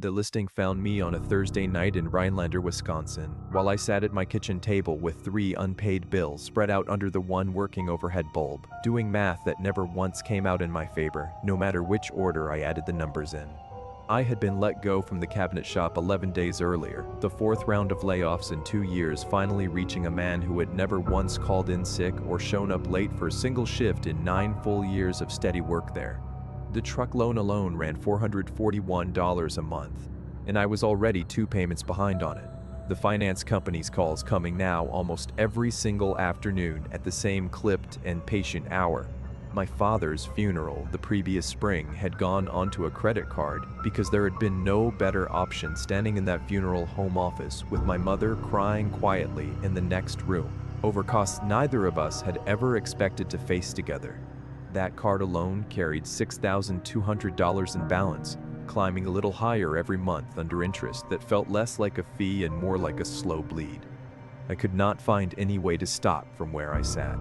The listing found me on a Thursday night in Rhinelander, Wisconsin, while I sat at my kitchen table with 3 unpaid bills spread out under the one working overhead bulb, doing math that never once came out in my favor, no matter which order I added the numbers in. I had been let go from the cabinet shop 11 days earlier, the 4th round of layoffs in 2 years finally reaching a man who had never once called in sick or shown up late for a single shift in 9 full years of steady work there. The truck loan alone ran $441 a month, and I was already 2 payments behind on it. The finance company's calls coming now almost every single afternoon at the same clipped and patient hour. My father's funeral the previous spring had gone onto a credit card because there had been no better option standing in that funeral home office with my mother crying quietly in the next room over costs neither of us had ever expected to face together. That card alone carried $6,200 in balance, climbing a little higher every month under interest that felt less like a fee and more like a slow bleed. I could not find any way to stop from where I sat.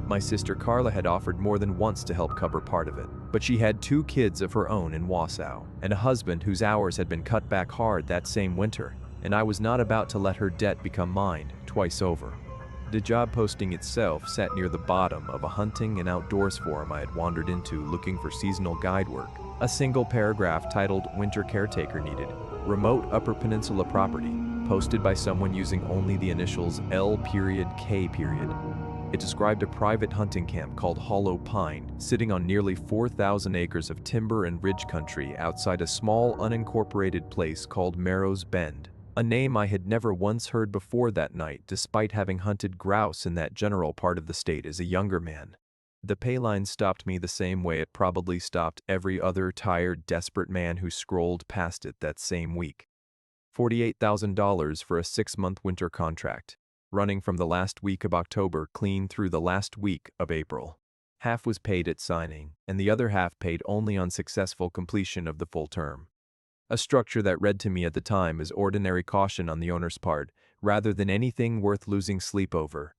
My sister Carla had offered more than once to help cover part of it, but she had 2 kids of her own in Wausau, and a husband whose hours had been cut back hard that same winter, and I was not about to let her debt become mine twice over. The job posting itself sat near the bottom of a hunting and outdoors forum I had wandered into looking for seasonal guide work. A single paragraph titled "Winter Caretaker Needed, Remote Upper Peninsula Property," posted by someone using only the initials L.K. It described a private hunting camp called Hollow Pine, sitting on nearly 4,000 acres of timber and ridge country outside a small unincorporated place called Marrow's Bend. A name I had never once heard before that night, despite having hunted grouse in that general part of the state as a younger man. The pay line stopped me the same way it probably stopped every other tired, desperate man who scrolled past it that same week. $48,000 for a 6-month winter contract, running from the last week of October clean through the last week of April. Half was paid at signing, and the other half paid only on successful completion of the full term. A structure that read to me at the time as ordinary caution on the owner's part, rather than anything worth losing sleep over.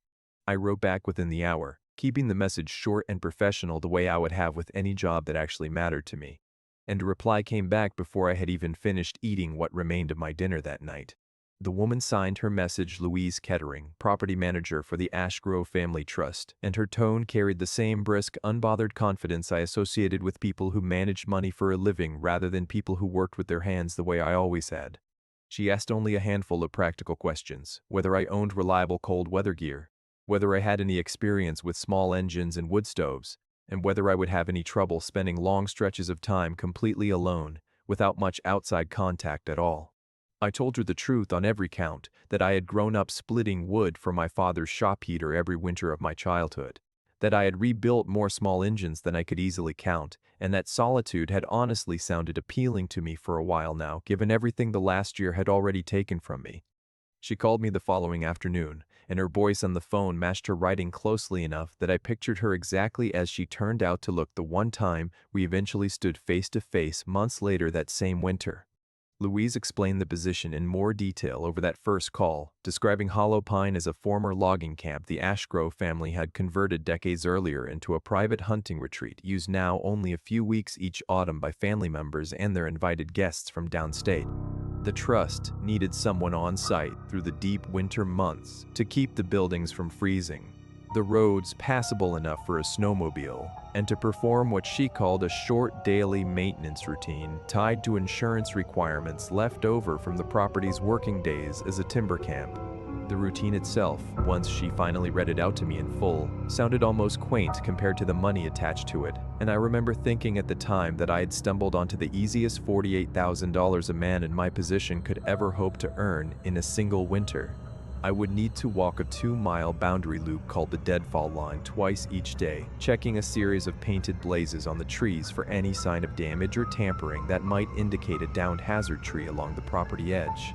I wrote back within the hour, keeping the message short and professional the way I would have with any job that actually mattered to me. And a reply came back before I had even finished eating what remained of my dinner that night. The woman signed her message Louise Kettering, property manager for the Ashgrove Family Trust, and her tone carried the same brisk, unbothered confidence I associated with people who managed money for a living rather than people who worked with their hands the way I always had. She asked only a handful of practical questions: whether I owned reliable cold weather gear, whether I had any experience with small engines and wood stoves, and whether I would have any trouble spending long stretches of time completely alone, without much outside contact at all. I told her the truth on every count, that I had grown up splitting wood for my father's shop heater every winter of my childhood, that I had rebuilt more small engines than I could easily count, and that solitude had honestly sounded appealing to me for a while now, given everything the last year had already taken from me. She called me the following afternoon, and her voice on the phone matched her writing closely enough that I pictured her exactly as she turned out to look the one time we eventually stood face to face months later that same winter. Louise explained the position in more detail over that first call, describing Hollow Pine as a former logging camp the Ashgrove family had converted decades earlier into a private hunting retreat used now only a few weeks each autumn by family members and their invited guests from downstate. The trust needed someone on site through the deep winter months to keep the buildings from freezing, the roads passable enough for a snowmobile, and to perform what she called a short daily maintenance routine tied to insurance requirements left over from the property's working days as a timber camp. The routine itself, once she finally read it out to me in full, sounded almost quaint compared to the money attached to it, and I remember thinking at the time that I had stumbled onto the easiest $48,000 a man in my position could ever hope to earn in a single winter. I would need to walk a 2-mile boundary loop called the deadfall line twice each day, checking a series of painted blazes on the trees for any sign of damage or tampering that might indicate a downed hazard tree along the property edge.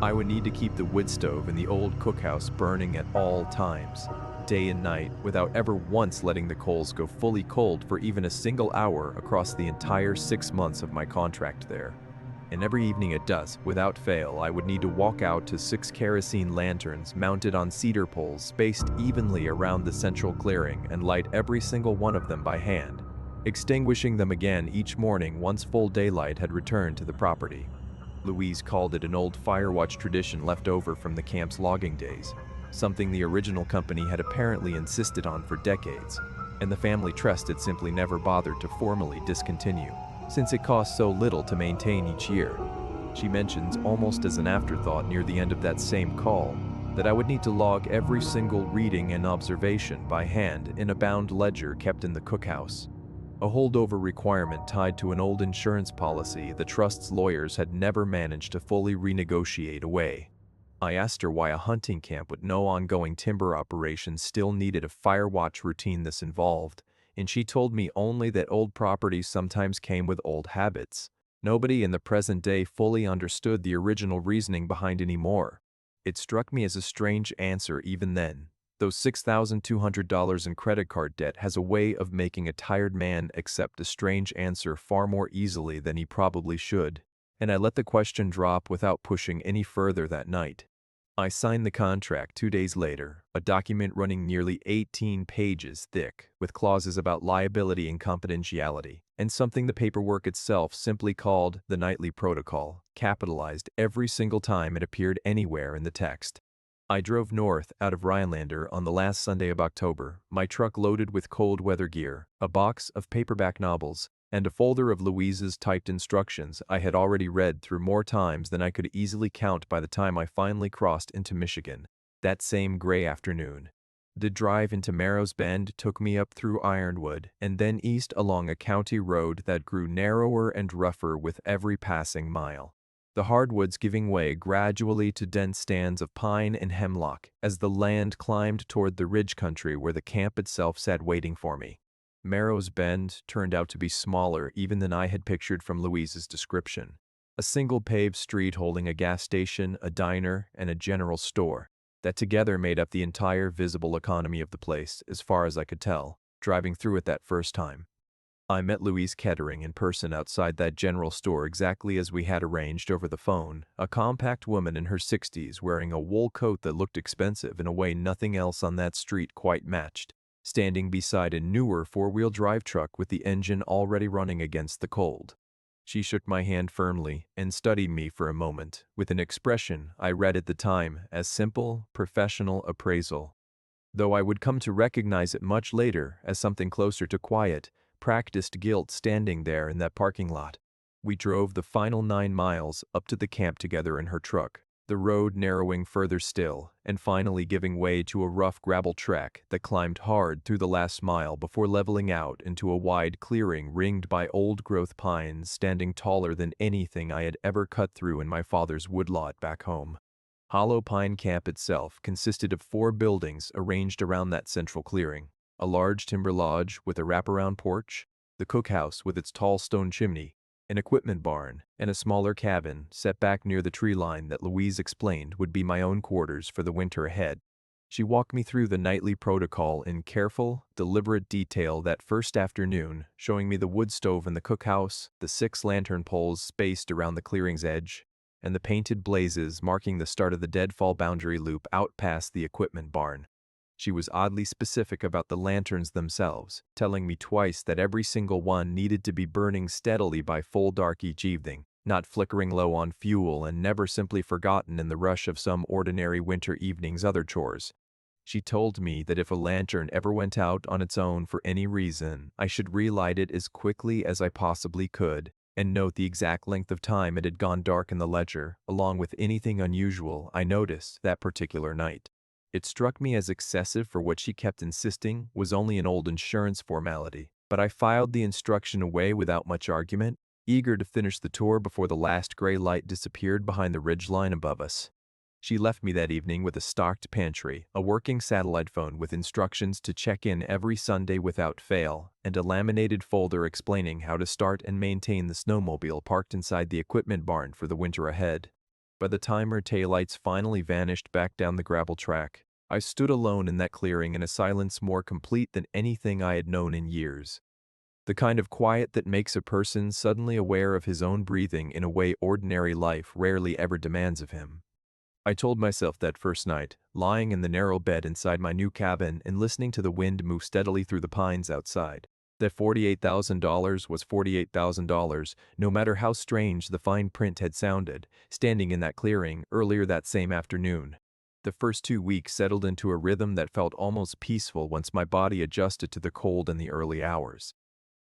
I would need to keep the wood stove in the old cookhouse burning at all times, day and night, without ever once letting the coals go fully cold for even a single hour across the entire 6 months of my contract there. And every evening at dusk, without fail, I would need to walk out to 6 kerosene lanterns mounted on cedar poles spaced evenly around the central clearing and light every single one of them by hand, extinguishing them again each morning once full daylight had returned to the property. Louise called it an old firewatch tradition left over from the camp's logging days, something the original company had apparently insisted on for decades, and the family trust had simply never bothered to formally discontinue, since it cost so little to maintain each year. She mentions, almost as an afterthought near the end of that same call, that I would need to log every single reading and observation by hand in a bound ledger kept in the cookhouse, a holdover requirement tied to an old insurance policy the trust's lawyers had never managed to fully renegotiate away. I asked her why a hunting camp with no ongoing timber operations still needed a firewatch routine this involved, and she told me only that old properties sometimes came with old habits. Nobody in the present day fully understood the original reasoning behind any more. It struck me as a strange answer even then. Though $6,200 in credit card debt has a way of making a tired man accept a strange answer far more easily than he probably should, and I let the question drop without pushing any further that night. I signed the contract 2 days later, a document running nearly 18 pages thick, with clauses about liability and confidentiality, and something the paperwork itself simply called the Nightly Protocol, capitalized every single time it appeared anywhere in the text. I drove north out of Rhinelander on the last Sunday of October, my truck loaded with cold weather gear, a box of paperback novels, and a folder of Louise's typed instructions I had already read through more times than I could easily count by the time I finally crossed into Michigan, that same gray afternoon. The drive into Marrow's Bend took me up through Ironwood and then east along a county road that grew narrower and rougher with every passing mile, the hardwoods giving way gradually to dense stands of pine and hemlock as the land climbed toward the ridge country where the camp itself sat waiting for me. Marrow's Bend turned out to be smaller even than I had pictured from Louise's description. A single paved street holding a gas station, a diner, and a general store that together made up the entire visible economy of the place as far as I could tell, driving through it that first time. I met Louise Kettering in person outside that general store exactly as we had arranged over the phone, a compact woman in her 60s wearing a wool coat that looked expensive in a way nothing else on that street quite matched, standing beside a newer four-wheel drive truck with the engine already running against the cold. She shook my hand firmly and studied me for a moment, with an expression I read at the time as simple, professional appraisal, though I would come to recognize it much later as something closer to quiet, practiced guilt standing there in that parking lot. We drove the final 9 miles up to the camp together in her truck, the road narrowing further still, and finally giving way to a rough gravel track that climbed hard through the last mile before leveling out into a wide clearing ringed by old-growth pines standing taller than anything I had ever cut through in my father's woodlot back home. Hollow Pine Camp itself consisted of 4 buildings arranged around that central clearing: a large timber lodge with a wraparound porch, the cookhouse with its tall stone chimney, an equipment barn, and a smaller cabin set back near the tree line that Louise explained would be my own quarters for the winter ahead. She walked me through the nightly protocol in careful, deliberate detail that first afternoon, showing me the wood stove in the cookhouse, the 6 lantern poles spaced around the clearing's edge, and the painted blazes marking the start of the deadfall boundary loop out past the equipment barn. She was oddly specific about the lanterns themselves, telling me twice that every single one needed to be burning steadily by full dark each evening, not flickering low on fuel and never simply forgotten in the rush of some ordinary winter evening's other chores. She told me that if a lantern ever went out on its own for any reason, I should relight it as quickly as I possibly could, and note the exact length of time it had gone dark in the ledger, along with anything unusual I noticed that particular night. It struck me as excessive for what she kept insisting was only an old insurance formality, but I filed the instruction away without much argument, eager to finish the tour before the last gray light disappeared behind the ridgeline above us. She left me that evening with a stocked pantry, a working satellite phone with instructions to check in every Sunday without fail, and a laminated folder explaining how to start and maintain the snowmobile parked inside the equipment barn for the winter ahead. By the time her taillights finally vanished back down the gravel track, I stood alone in that clearing in a silence more complete than anything I had known in years. The kind of quiet that makes a person suddenly aware of his own breathing in a way ordinary life rarely ever demands of him. I told myself that first night, lying in the narrow bed inside my new cabin and listening to the wind move steadily through the pines outside, That $48,000 was $48,000, no matter how strange the fine print had sounded, standing in that clearing earlier that same afternoon. The first 2 weeks settled into a rhythm that felt almost peaceful once my body adjusted to the cold and the early hours.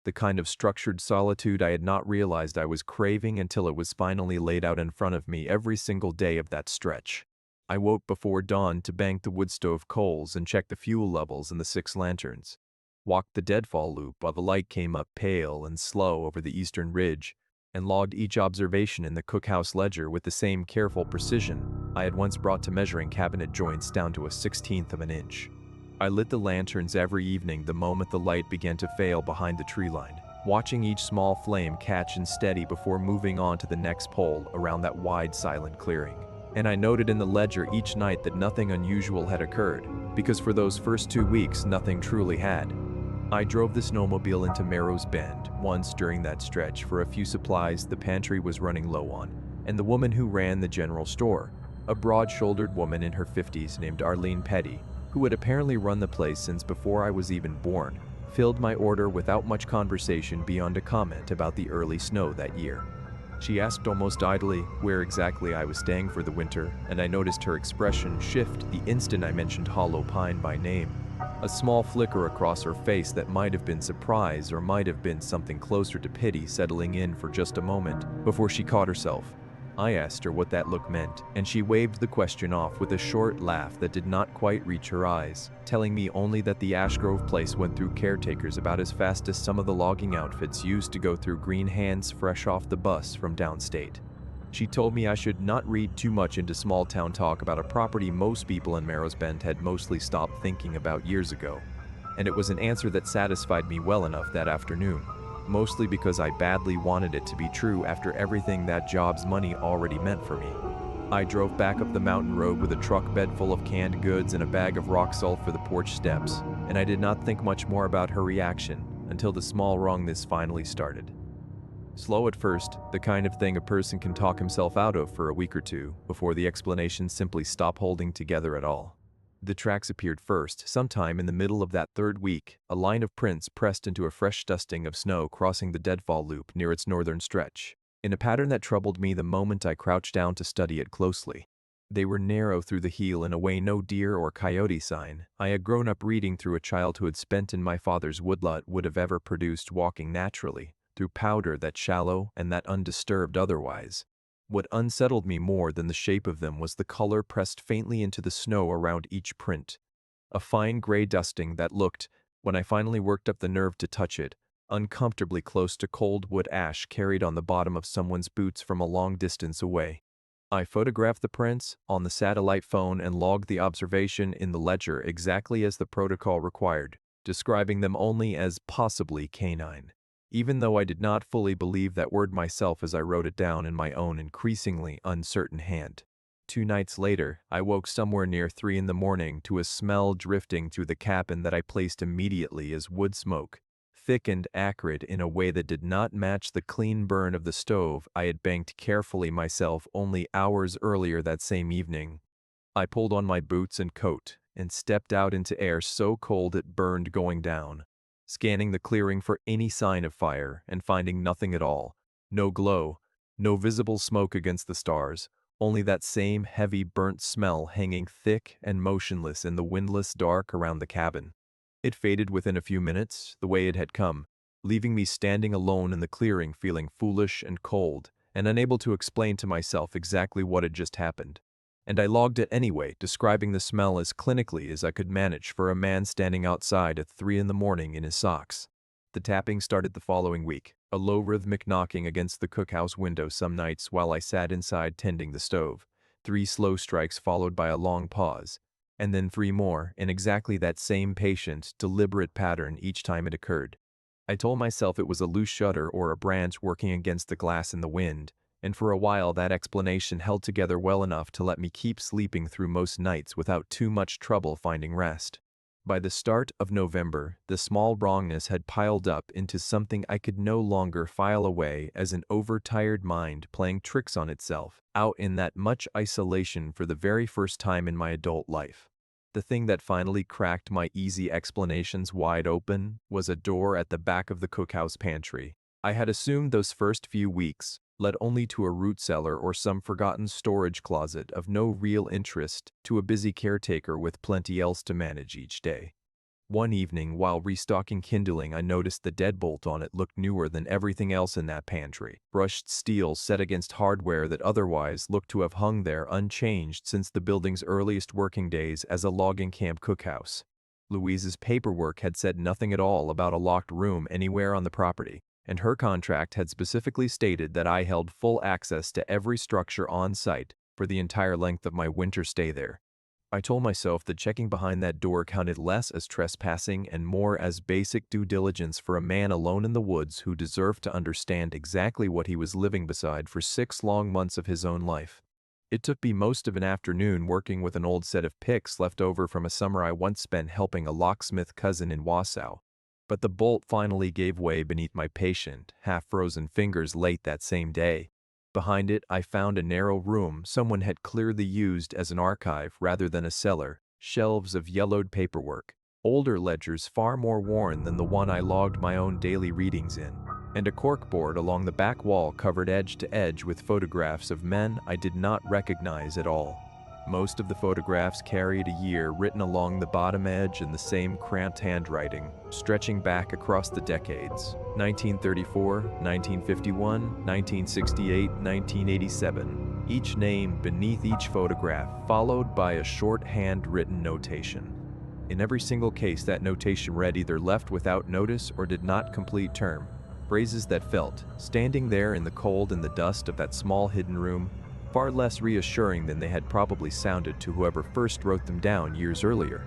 The kind of structured solitude I had not realized I was craving until it was finally laid out in front of me every single day of that stretch. I woke before dawn to bank the wood stove coals and check the fuel levels in the 6 lanterns. Walked the deadfall loop while the light came up pale and slow over the eastern ridge, and logged each observation in the cookhouse ledger with the same careful precision I had once brought to measuring cabinet joints down to a 16th of an inch. I lit the lanterns every evening the moment the light began to fail behind the tree line, watching each small flame catch and steady before moving on to the next pole around that wide, silent clearing. And I noted in the ledger each night that nothing unusual had occurred, because for those first 2 weeks nothing truly had. I drove the snowmobile into Merrow's Bend once during that stretch for a few supplies the pantry was running low on, and the woman who ran the general store, a broad-shouldered woman in her 50s named Arlene Petty, who had apparently run the place since before I was even born, filled my order without much conversation beyond a comment about the early snow that year. She asked almost idly where exactly I was staying for the winter, and I noticed her expression shift the instant I mentioned Hollow Pine by name. A small flicker across her face that might have been surprise or might have been something closer to pity settling in for just a moment before she caught herself. I asked her what that look meant, and she waved the question off with a short laugh that did not quite reach her eyes, telling me only that the Ashgrove place went through caretakers about as fast as some of the logging outfits used to go through green hands fresh off the bus from downstate. She told me I should not read too much into small-town talk about a property most people in Merrow's Bend had mostly stopped thinking about years ago, and it was an answer that satisfied me well enough that afternoon, mostly because I badly wanted it to be true after everything that job's money already meant for me. I drove back up the mountain road with a truck bed full of canned goods and a bag of rock salt for the porch steps, and I did not think much more about her reaction until the small wrongness finally started. Slow at first, the kind of thing a person can talk himself out of for a week or two before the explanations simply stop holding together at all. The tracks appeared first, sometime in the middle of that third week, a line of prints pressed into a fresh dusting of snow crossing the deadfall loop near its northern stretch, in a pattern that troubled me the moment I crouched down to study it closely. They were narrow through the heel in a way no deer or coyote sign I had grown up reading through a childhood spent in my father's woodlot would have ever produced walking naturally, through powder that shallow and that undisturbed otherwise. What unsettled me more than the shape of them was the color pressed faintly into the snow around each print. A fine gray dusting that looked, when I finally worked up the nerve to touch it, uncomfortably close to cold wood ash carried on the bottom of someone's boots from a long distance away. I photographed the prints on the satellite phone and logged the observation in the ledger exactly as the protocol required, describing them only as possibly canine, even though I did not fully believe that word myself as I wrote it down in my own increasingly uncertain hand. 2 nights later, I woke somewhere near 3 in the morning to a smell drifting through the cabin that I placed immediately as wood smoke, thick and acrid in a way that did not match the clean burn of the stove I had banked carefully myself only hours earlier that same evening. I pulled on my boots and coat and stepped out into air so cold it burned going down, scanning the clearing for any sign of fire and finding nothing at all. No glow, no visible smoke against the stars, only that same heavy burnt smell hanging thick and motionless in the windless dark around the cabin. It faded within a few minutes, the way it had come, leaving me standing alone in the clearing feeling foolish and cold and unable to explain to myself exactly what had just happened. And I logged it anyway, describing the smell as clinically as I could manage for a man standing outside at 3 in the morning in his socks. The tapping started the following week, a low rhythmic knocking against the cookhouse window some nights while I sat inside tending the stove, 3 slow strikes followed by a long pause, and then 3 more in exactly that same patient, deliberate pattern each time it occurred. I told myself it was a loose shutter or a branch working against the glass in the wind, and for a while that explanation held together well enough to let me keep sleeping through most nights without too much trouble finding rest. By the start of November, the small wrongness had piled up into something I could no longer file away as an overtired mind playing tricks on itself, out in that much isolation for the very first time in my adult life. The thing that finally cracked my easy explanations wide open was a door at the back of the cookhouse pantry. I had assumed those first few weeks led only to a root cellar or some forgotten storage closet of no real interest to a busy caretaker with plenty else to manage each day. One evening, while restocking kindling, I noticed the deadbolt on it looked newer than everything else in that pantry. Brushed steel set against hardware that otherwise looked to have hung there unchanged since the building's earliest working days as a logging camp cookhouse. Louise's paperwork had said nothing at all about a locked room anywhere on the property, and her contract had specifically stated that I held full access to every structure on site for the entire length of my winter stay there. I told myself that checking behind that door counted less as trespassing and more as basic due diligence for a man alone in the woods who deserved to understand exactly what he was living beside for 6 long months of his own life. It took me most of an afternoon working with an old set of picks left over from a summer I once spent helping a locksmith cousin in Wausau. But the bolt finally gave way beneath my patient, half-frozen fingers late that same day. Behind it, I found a narrow room someone had clearly used as an archive rather than a cellar, shelves of yellowed paperwork, older ledgers far more worn than the one I logged my own daily readings in, and a corkboard along the back wall covered edge to edge with photographs of men I did not recognize at all. Most of the photographs carried a year written along the bottom edge in the same cramped handwriting, stretching back across the decades: 1934, 1951, 1968, 1987. Each name beneath each photograph followed by a short handwritten notation. In every single case, that notation read either left without notice or did not complete term, phrases that felt, standing there in the cold and the dust of that small hidden room, far less reassuring than they had probably sounded to whoever first wrote them down years earlier.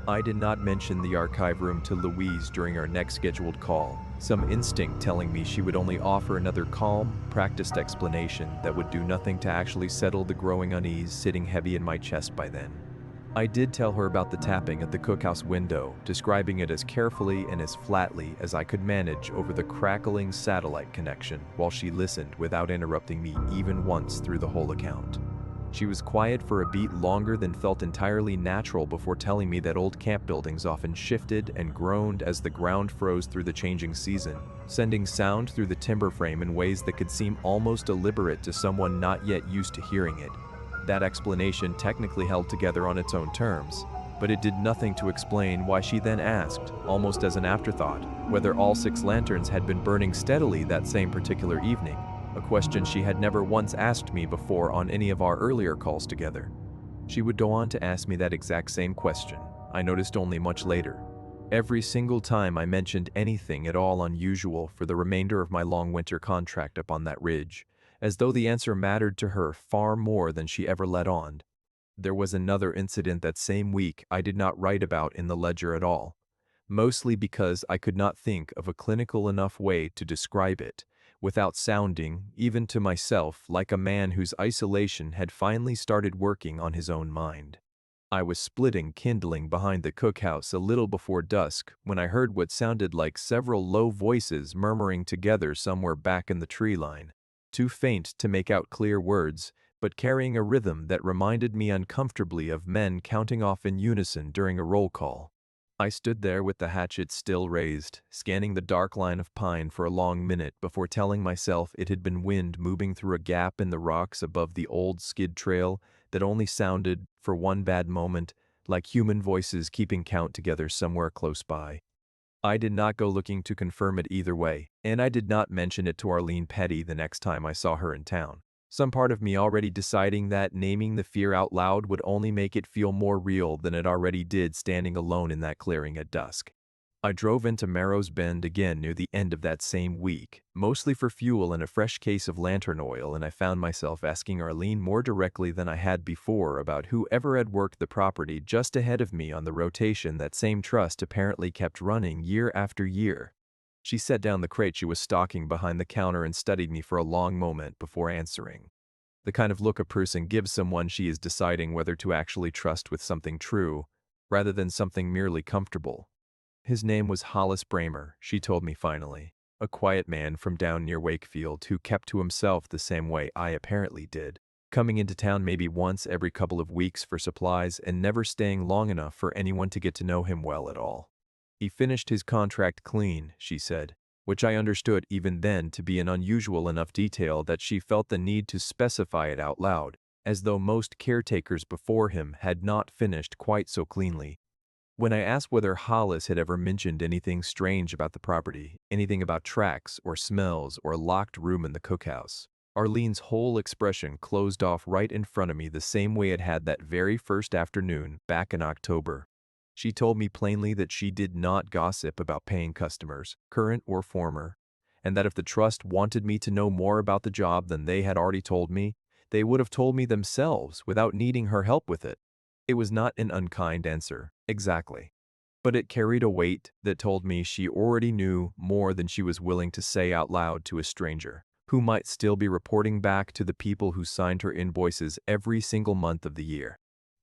I did not mention the archive room to Louise during our next scheduled call, some instinct telling me she would only offer another calm, practiced explanation that would do nothing to actually settle the growing unease sitting heavy in my chest by then. I did tell her about the tapping at the cookhouse window, describing it as carefully and as flatly as I could manage over the crackling satellite connection while she listened without interrupting me even once through the whole account. She was quiet for a beat longer than felt entirely natural before telling me that old camp buildings often shifted and groaned as the ground froze through the changing season, sending sound through the timber frame in ways that could seem almost deliberate to someone not yet used to hearing it. That explanation technically held together on its own terms, but it did nothing to explain why she then asked, almost as an afterthought, whether all 6 lanterns had been burning steadily that same particular evening, a question she had never once asked me before on any of our earlier calls together. She would go on to ask me that exact same question, I noticed only much later. Every single time I mentioned anything at all unusual for the remainder of my long winter contract up on that ridge, as though the answer mattered to her far more than she ever let on. There was another incident that same week I did not write about in the ledger at all, mostly because I could not think of a clinical enough way to describe it, without sounding, even to myself, like a man whose isolation had finally started working on his own mind. I was splitting kindling behind the cookhouse a little before dusk when I heard what sounded like several low voices murmuring together somewhere back in the tree line. Too faint to make out clear words, but carrying a rhythm that reminded me uncomfortably of men counting off in unison during a roll call. I stood there with the hatchet still raised, scanning the dark line of pine for a long minute before telling myself it had been wind moving through a gap in the rocks above the old skid trail that only sounded, for one bad moment, like human voices keeping count together somewhere close by. I did not go looking to confirm it either way, and I did not mention it to Arlene Petty the next time I saw her in town. Some part of me already deciding that naming the fear out loud would only make it feel more real than it already did standing alone in that clearing at dusk. I drove into Marrow's Bend again near the end of that same week, mostly for fuel and a fresh case of lantern oil, and I found myself asking Arlene more directly than I had before about whoever had worked the property just ahead of me on the rotation that same trust apparently kept running year after year. She set down the crate she was stocking behind the counter and studied me for a long moment before answering. The kind of look a person gives someone she is deciding whether to actually trust with something true, rather than something merely comfortable. His name was Hollis Bramer, she told me finally, a quiet man from down near Wakefield who kept to himself the same way I apparently did. coming into town maybe once every couple of weeks for supplies and never staying long enough for anyone to get to know him well at all. He finished his contract clean, she said, which I understood even then to be an unusual enough detail that she felt the need to specify it out loud, as though most caretakers before him had not finished quite so cleanly. When I asked whether Hollis had ever mentioned anything strange about the property, anything about tracks or smells or a locked room in the cookhouse, Arlene's whole expression closed off right in front of me the same way it had that very first afternoon back in October. She told me plainly that she did not gossip about paying customers, current or former, and that if the trust wanted me to know more about the job than they had already told me, they would have told me themselves without needing her help with it. It was not an unkind answer, exactly. But it carried a weight that told me she already knew more than she was willing to say out loud to a stranger, who might still be reporting back to the people who signed her invoices every single month of the year.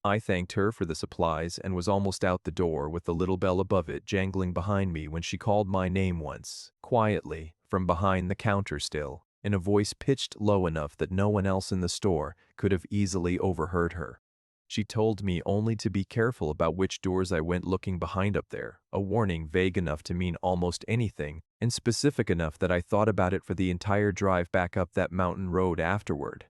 I thanked her for the supplies and was almost out the door with the little bell above it jangling behind me when she called my name once, quietly, from behind the counter still, in a voice pitched low enough that no one else in the store could have easily overheard her. She told me only to be careful about which doors I went looking behind up there, a warning vague enough to mean almost anything, and specific enough that I thought about it for the entire drive back up that mountain road afterward.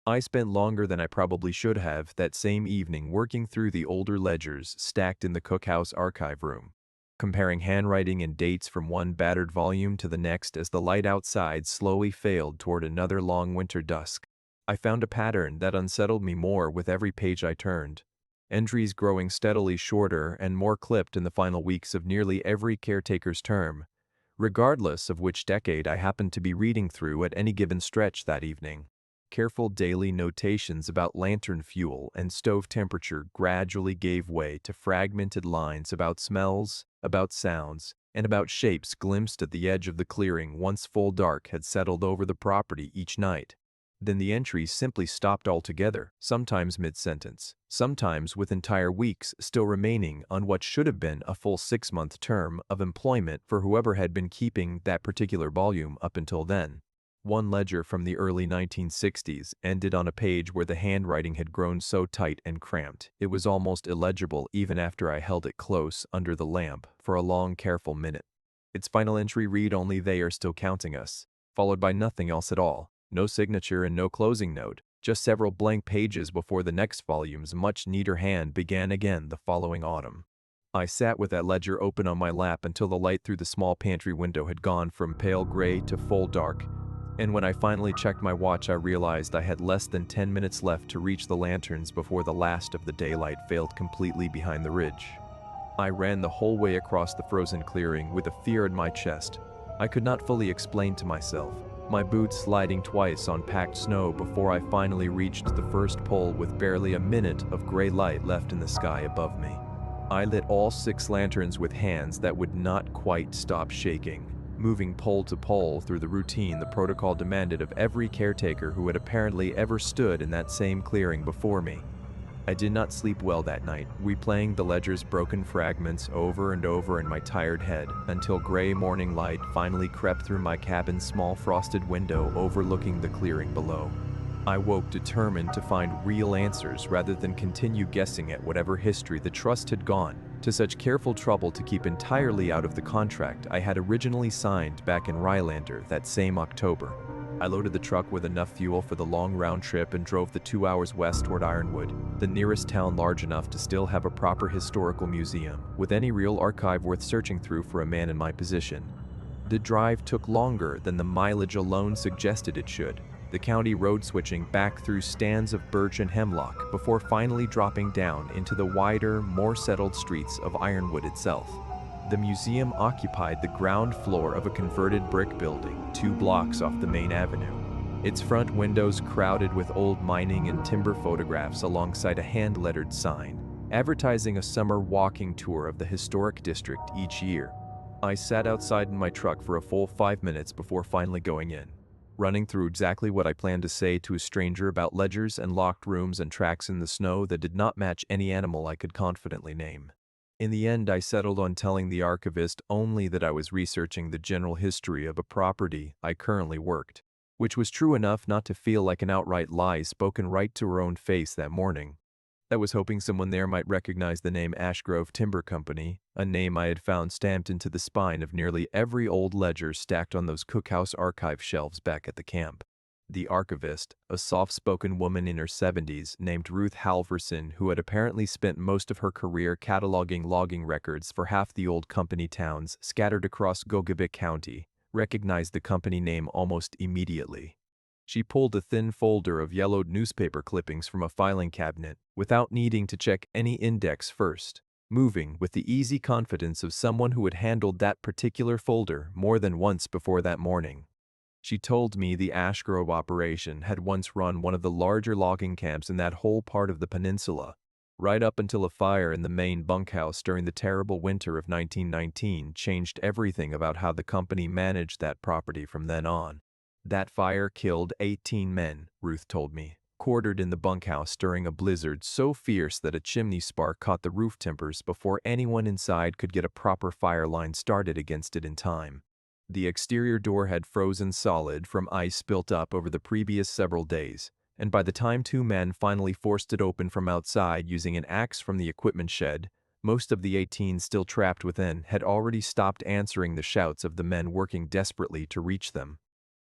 I spent longer than I probably should have that same evening working through the older ledgers stacked in the cookhouse archive room, comparing handwriting and dates from one battered volume to the next as the light outside slowly failed toward another long winter dusk. I found a pattern that unsettled me more with every page I turned, entries growing steadily shorter and more clipped in the final weeks of nearly every caretaker's term, regardless of which decade I happened to be reading through at any given stretch that evening. Careful daily notations about lantern fuel and stove temperature gradually gave way to fragmented lines about smells, about sounds, and about shapes glimpsed at the edge of the clearing once full dark had settled over the property each night. Then the entries simply stopped altogether, sometimes mid-sentence, sometimes with entire weeks still remaining on what should have been a full 6-month term of employment for whoever had been keeping that particular volume up until then. One ledger from the early 1960s ended on a page where the handwriting had grown so tight and cramped it was almost illegible even after I held it close under the lamp for a long, careful minute. Its final entry read only "They are still counting us," followed by nothing else at all. No signature and no closing note, just several blank pages before the next volume's much neater hand began again the following autumn. I sat with that ledger open on my lap until the light through the small pantry window had gone from pale gray to full dark, and when I finally checked my watch I realized I had less than 10 minutes left to reach the lanterns before the last of the daylight failed completely behind the ridge. I ran the whole way across the frozen clearing with a fear in my chest I could not fully explain to myself, my boots sliding twice on packed snow before I finally reached the first pole with barely a minute of gray light left in the sky above me. I lit all 6 lanterns with hands that would not quite stop shaking, moving pole to pole through the routine the protocol demanded of every caretaker who had apparently ever stood in that same clearing before me. I did not sleep well that night, replaying the ledger's broken fragments over and over in my tired head until gray morning light finally crept through my cabin's small frosted window overlooking the clearing below. I woke determined to find real answers rather than continue guessing at whatever history the trust had gone to such careful trouble to keep entirely out of the contract I had originally signed back in Rylander that same October. I loaded the truck with enough fuel for the long round trip and drove the 2 hours west toward Ironwood, the nearest town large enough to still have a proper historical museum, with any real archive worth searching through for a man in my position. The drive took longer than the mileage alone suggested it should, the county road switching back through stands of birch and hemlock before finally dropping down into the wider, more settled streets of Ironwood itself. The museum occupied the ground floor of a converted brick building 2 blocks off the main avenue, its front windows crowded with old mining and timber photographs alongside a hand-lettered sign advertising a summer walking tour of the historic district each year. I sat outside in my truck for a full 5 minutes before finally going in, running through exactly what I planned to say to a stranger about ledgers and locked rooms and tracks in the snow that did not match any animal I could confidently name. In the end, I settled on telling the archivist only that I was researching the general history of a property I currently worked, which was true enough not to feel like an outright lie spoken right to her own face that morning. I was hoping someone there might recognize the name Ashgrove Timber Company, a name I had found stamped into the spine of nearly every old ledger stacked on those cookhouse archive shelves back at the camp. The archivist, a soft-spoken woman in her 70s named Ruth Halverson, who had apparently spent most of her career cataloging logging records for half the old company towns scattered across Gogebic County, recognized the company name almost immediately. She pulled a thin folder of yellowed newspaper clippings from a filing cabinet without needing to check any index first, moving with the easy confidence of someone who had handled that particular folder more than once before that morning. She told me the Ashgrove operation had once run one of the larger logging camps in that whole part of the peninsula, right up until a fire in the main bunkhouse during the terrible winter of 1919 changed everything about how the company managed that property from then on. That fire killed 18 men, Ruth told me, quartered in the bunkhouse during a blizzard so fierce that a chimney spark caught the roof timbers before anyone inside could get a proper fire line started against it in time. The exterior door had frozen solid from ice built up over the previous several days, and by the time two men finally forced it open from outside using an axe from the equipment shed, most of the 18 still trapped within had already stopped answering the shouts of the men working desperately to reach them.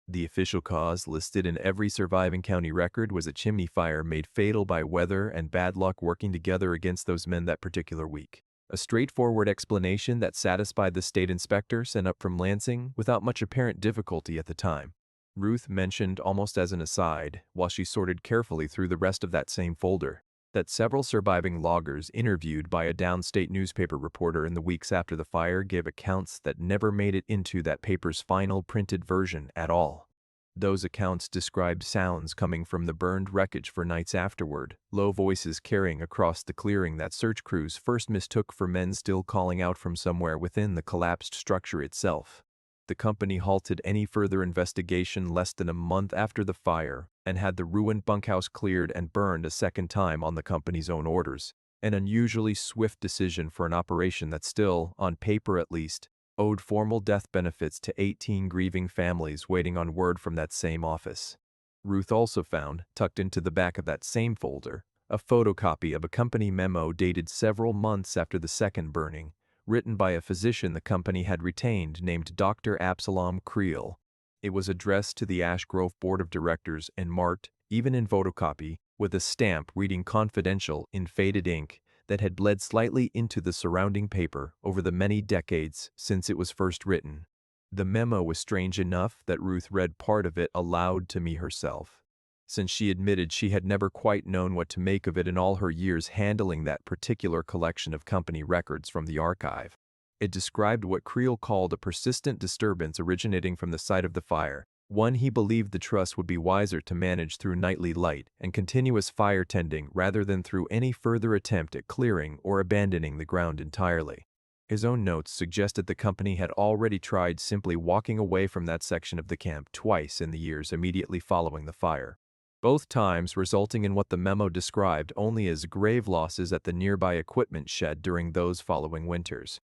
The official cause listed in every surviving county record was a chimney fire made fatal by weather and bad luck working together against those men that particular week. A straightforward explanation that satisfied the state inspector sent up from Lansing without much apparent difficulty at the time. Ruth mentioned almost as an aside, while she sorted carefully through the rest of that same folder, that several surviving loggers interviewed by a downstate newspaper reporter in the weeks after the fire gave accounts that never made it into that paper's final printed version at all. Those accounts described sounds coming from the burned wreckage for nights afterward, low voices carrying across the clearing that search crews first mistook for men still calling out from somewhere within the collapsed structure itself. The company halted any further investigation less than a month after the fire and had the ruined bunkhouse cleared and burned a second time on the company's own orders, an unusually swift decision for an operation that still, on paper at least, owed formal death benefits to 18 grieving families waiting on word from that same office. Ruth also found, tucked into the back of that same folder, a photocopy of a company memo dated several months after the second burning, written by a physician the company had retained named Dr. Absalom Creel. It was addressed to the Ashgrove Board of Directors and marked, even in photocopy, with a stamp reading confidential in faded ink that had bled slightly into the surrounding paper over the many decades since it was first written. The memo was strange enough that Ruth read part of it aloud to me herself, since she admitted she had never quite known what to make of it in all her years handling that particular collection of company records from the archive. It described what Creel called a persistent disturbance originating from the site of the fire, one he believed the trust would be wiser to manage through nightly light and continuous fire tending rather than through any further attempt at clearing or abandoning the ground entirely. His own notes suggested the company had already tried simply walking away from that section of the camp twice in the years immediately following the fire, both times resulting in what the memo described only as grave losses at the nearby equipment shed during those following winters.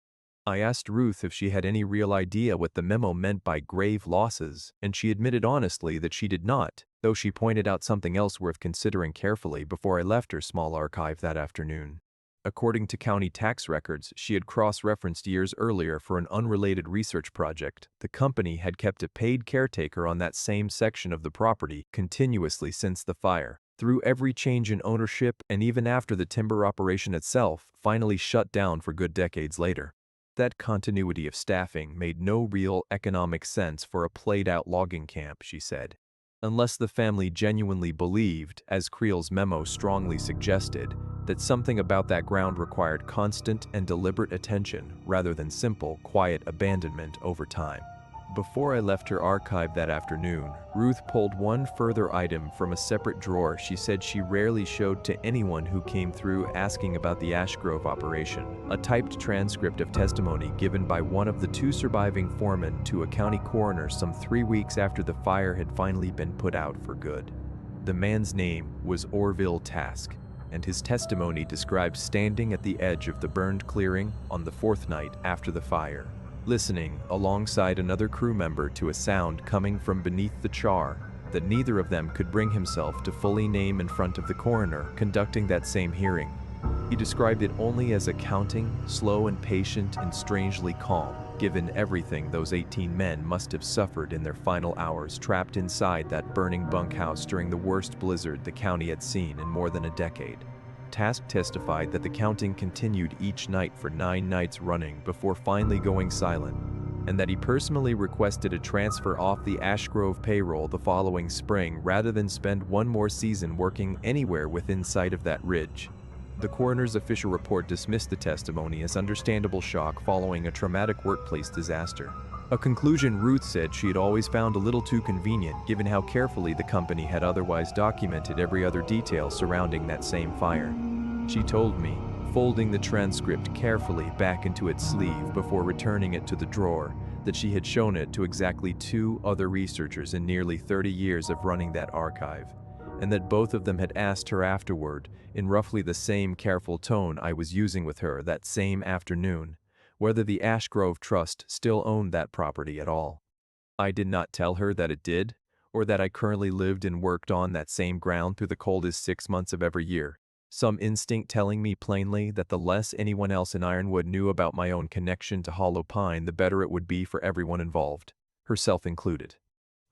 I asked Ruth if she had any real idea what the memo meant by grave losses, and she admitted honestly that she did not, though she pointed out something else worth considering carefully before I left her small archive that afternoon. According to county tax records she had cross-referenced years earlier for an unrelated research project, the company had kept a paid caretaker on that same section of the property continuously since the fire, through every change in ownership and even after the timber operation itself finally shut down for good decades later. That continuity of staffing made no real economic sense for a played-out logging camp, she said, unless the family genuinely believed, as Creel's memo strongly suggested, that something about that ground required constant and deliberate attention rather than simple, quiet abandonment over time. Before I left her archive that afternoon, Ruth pulled one further item from a separate drawer she said she rarely showed to anyone who came through asking about the Ashgrove operation, a typed transcript of testimony given by one of the two surviving foremen to a county coroner some 3 weeks after the fire had finally been put out for good. The man's name was Orville Task, and his testimony described standing at the edge of the burned clearing on the fourth night after the fire, listening alongside another crew member to a sound coming from beneath the char, that neither of them could bring himself to fully name in front of the coroner conducting that same hearing. He described it only as accounting, slow and patient and strangely calm, given everything those 18 men must have suffered in their final hours trapped inside that burning bunkhouse during the worst blizzard the county had seen in more than a decade. Task testified that the counting continued each night for 9 nights running before finally going silent, and that he personally requested a transfer off the Ash Grove payroll the following spring rather than spend one more season working anywhere within sight of that ridge. The coroner's official report dismissed the testimony as understandable shock following a traumatic workplace disaster, a conclusion Ruth said she had always found a little too convenient given how carefully the company had otherwise documented every other detail surrounding that same fire. She told me, folding the transcript carefully back into its sleeve before returning it to the drawer, that she had shown it to exactly 2 other researchers in nearly 30 years of running that archive, and that both of them had asked her afterward, in roughly the same careful tone I was using with her that same afternoon, whether the Ash Grove Trust still owned that property at all. I did not tell her that it did, or that I currently lived and worked on that same ground through the coldest 6 months of every year, some instinct telling me plainly that the less anyone else in Ironwood knew about my own connection to Hollow Pine, the better it would be for everyone involved, herself included.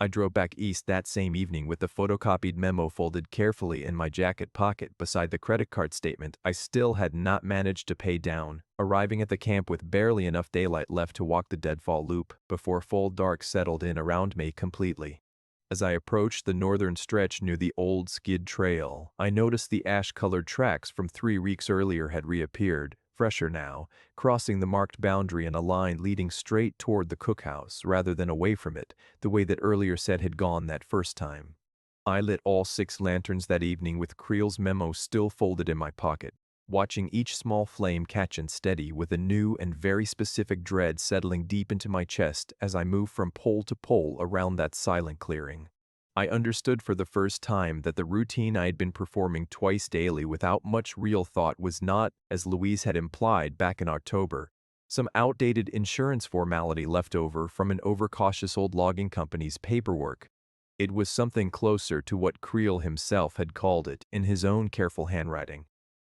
I drove back east that same evening with the photocopied memo folded carefully in my jacket pocket beside the credit card statement I still had not managed to pay down, arriving at the camp with barely enough daylight left to walk the deadfall loop before full dark settled in around me completely. As I approached the northern stretch near the old skid trail, I noticed the ash-colored tracks from 3 weeks earlier had reappeared, fresher now, crossing the marked boundary in a line leading straight toward the cookhouse rather than away from it, the way that earlier said had gone that first time. I lit all 6 lanterns that evening with Creel's memo still folded in my pocket, watching each small flame catch and steady with a new and very specific dread settling deep into my chest as I moved from pole to pole around that silent clearing. I understood for the first time that the routine I had been performing twice daily without much real thought was not, as Louise had implied back in October, some outdated insurance formality left over from an overcautious old logging company's paperwork. It was something closer to what Creel himself had called it in his own careful handwriting.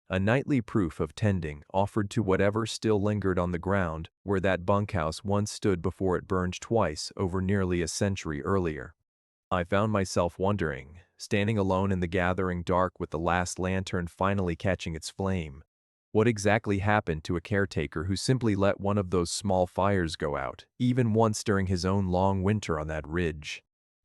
A nightly proof of tending offered to whatever still lingered on the ground where that bunkhouse once stood before it burned twice over nearly a century earlier. I found myself wondering, standing alone in the gathering dark with the last lantern finally catching its flame, what exactly happened to a caretaker who simply let one of those small fires go out, even once during his own long winter on that ridge.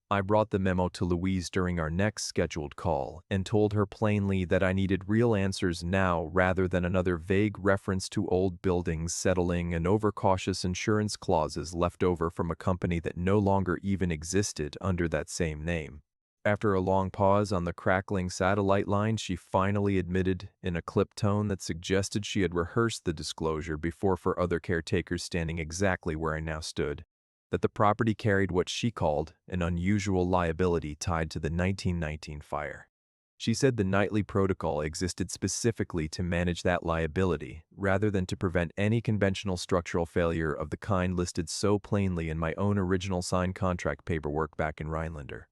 I brought the memo to Louise during our next scheduled call and told her plainly that I needed real answers now rather than another vague reference to old buildings settling and overcautious insurance clauses left over from a company that no longer even existed under that same name. After a long pause on the crackling satellite line, she finally admitted, in a clipped tone that suggested she had rehearsed the disclosure before for other caretakers standing exactly where I now stood, that the property carried what she called an unusual liability tied to the 1919 fire. She said the nightly protocol existed specifically to manage that liability, rather than to prevent any conventional structural failure of the kind listed so plainly in my own original signed contract paperwork back in Rhinelander.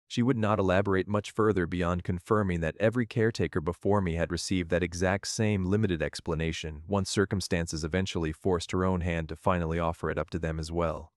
She would not elaborate much further beyond confirming that every caretaker before me had received that exact same limited explanation once circumstances eventually forced her own hand to finally offer it up to them as well.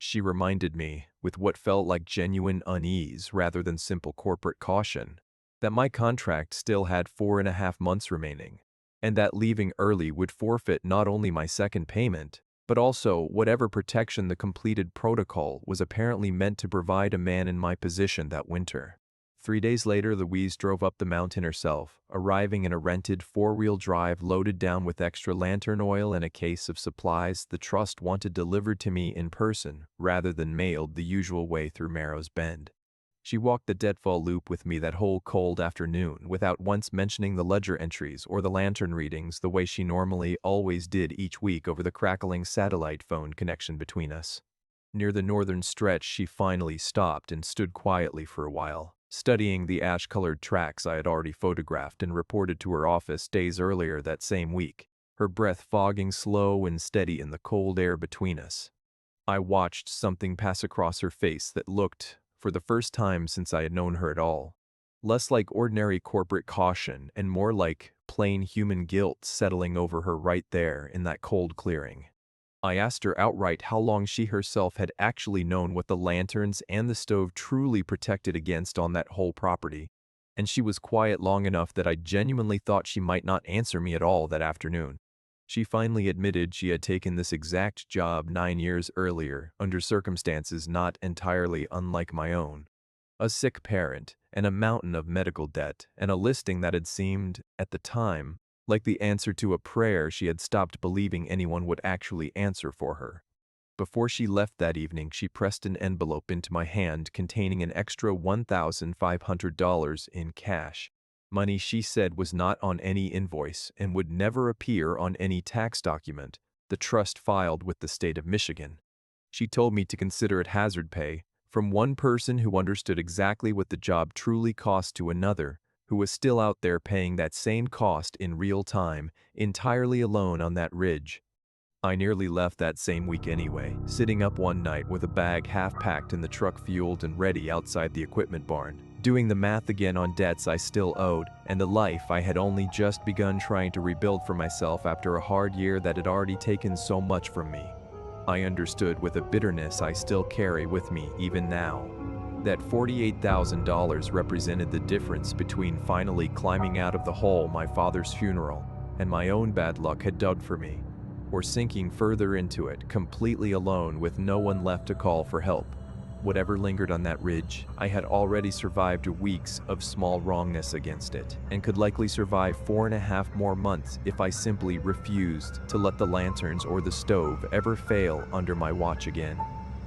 She reminded me, with what felt like genuine unease rather than simple corporate caution, that my contract still had 4.5 months remaining, and that leaving early would forfeit not only my second payment, but also whatever protection the completed protocol was apparently meant to provide a man in my position that winter. 3 days later, Louise drove up the mountain herself, arriving in a rented 4-wheel drive loaded down with extra lantern oil and a case of supplies the trust wanted delivered to me in person rather than mailed the usual way through Marrow's Bend. She walked the deadfall loop with me that whole cold afternoon without once mentioning the ledger entries or the lantern readings the way she normally always did each week over the crackling satellite phone connection between us. Near the northern stretch, she finally stopped and stood quietly for a while, studying the ash-colored tracks I had already photographed and reported to her office days earlier that same week, her breath fogging slow and steady in the cold air between us. I watched something pass across her face that looked, for the first time since I had known her at all. Less like ordinary corporate caution and more like plain human guilt settling over her right there in that cold clearing. I asked her outright how long she herself had actually known what the lanterns and the stove truly protected against on that whole property, and she was quiet long enough that I genuinely thought she might not answer me at all that afternoon. She finally admitted she had taken this exact job 9 years earlier under circumstances not entirely unlike my own. A sick parent, and a mountain of medical debt, and a listing that had seemed, at the time, like the answer to a prayer she had stopped believing anyone would actually answer for her. Before she left that evening, she pressed an envelope into my hand containing an extra $1,500 in cash. Money she said was not on any invoice and would never appear on any tax document, the trust filed with the state of Michigan. She told me to consider it hazard pay from one person who understood exactly what the job truly cost to another, who was still out there paying that same cost in real time, entirely alone on that ridge. I nearly left that same week anyway, sitting up one night with a bag half-packed and the truck fueled and ready outside the equipment barn, doing the math again on debts I still owed and the life I had only just begun trying to rebuild for myself after a hard year that had already taken so much from me. I understood with a bitterness I still carry with me even now, that $48,000 represented the difference between finally climbing out of the hole my father's funeral and my own bad luck had dug for me, or sinking further into it completely alone with no one left to call for help. Whatever lingered on that ridge, I had already survived weeks of small wrongness against it, and could likely survive 4.5 more months if I simply refused to let the lanterns or the stove ever fail under my watch again.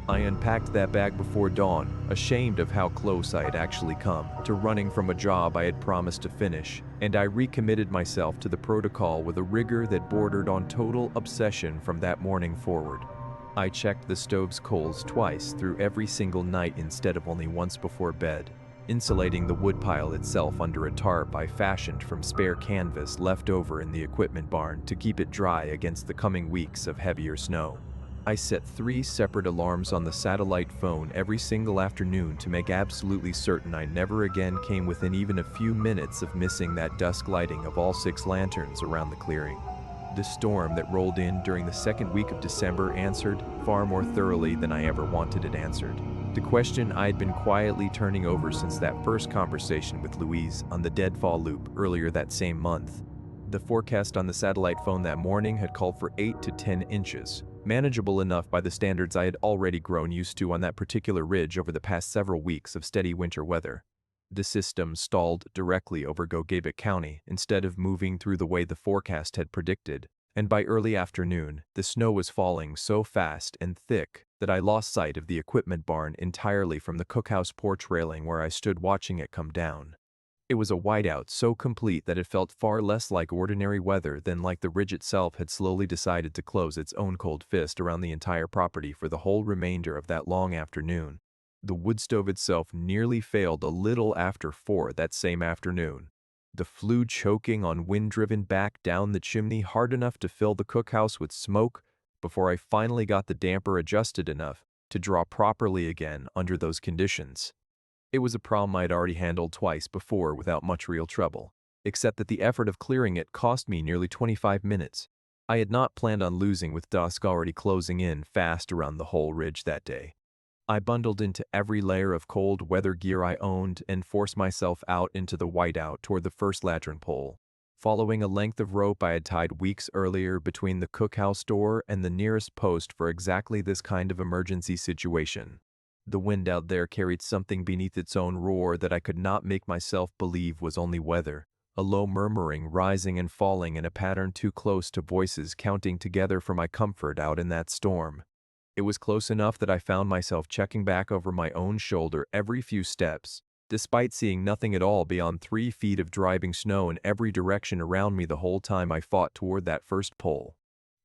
I unpacked that bag before dawn, ashamed of how close I had actually come to running from a job I had promised to finish, and I recommitted myself to the protocol with a rigor that bordered on total obsession from that morning forward. I checked the stove's coals twice through every single night instead of only once before bed, insulating the woodpile itself under a tarp I fashioned from spare canvas left over in the equipment barn to keep it dry against the coming weeks of heavier snow. I set 3 separate alarms on the satellite phone every single afternoon to make absolutely certain I never again came within even a few minutes of missing that dusk lighting of all 6 lanterns around the clearing. The storm that rolled in during the second week of December answered far more thoroughly than I ever wanted it answered. The question I had been quietly turning over since that first conversation with Louise on the deadfall loop earlier that same month. The forecast on the satellite phone that morning had called for 8 to 10 inches, manageable enough by the standards I had already grown used to on that particular ridge over the past several weeks of steady winter weather. The system stalled directly over Gogebic County instead of moving through the way the forecast had predicted, and by early afternoon, the snow was falling so fast and thick that I lost sight of the equipment barn entirely from the cookhouse porch railing where I stood watching it come down. It was a whiteout so complete that it felt far less like ordinary weather than like the ridge itself had slowly decided to close its own cold fist around the entire property for the whole remainder of that long afternoon. The wood stove itself nearly failed a little after 4 that same afternoon, the flue choking on wind-driven back down the chimney hard enough to fill the cookhouse with smoke before I finally got the damper adjusted enough to draw properly again under those conditions. It was a problem I'd already handled twice before without much real trouble, except that the effort of clearing it cost me nearly 25 minutes. I had not planned on losing with dusk already closing in fast around the whole ridge that day. I bundled into every layer of cold weather gear I owned and forced myself out into the whiteout toward the first lantern pole, following a length of rope I had tied weeks earlier between the cookhouse door and the nearest post for exactly this kind of emergency situation. The wind out there carried something beneath its own roar that I could not make myself believe was only weather, a low murmuring rising and falling in a pattern too close to voices counting together for my comfort out in that storm. It was close enough that I found myself checking back over my own shoulder every few steps, despite seeing nothing at all beyond 3 feet of driving snow in every direction around me the whole time I fought toward that first pole.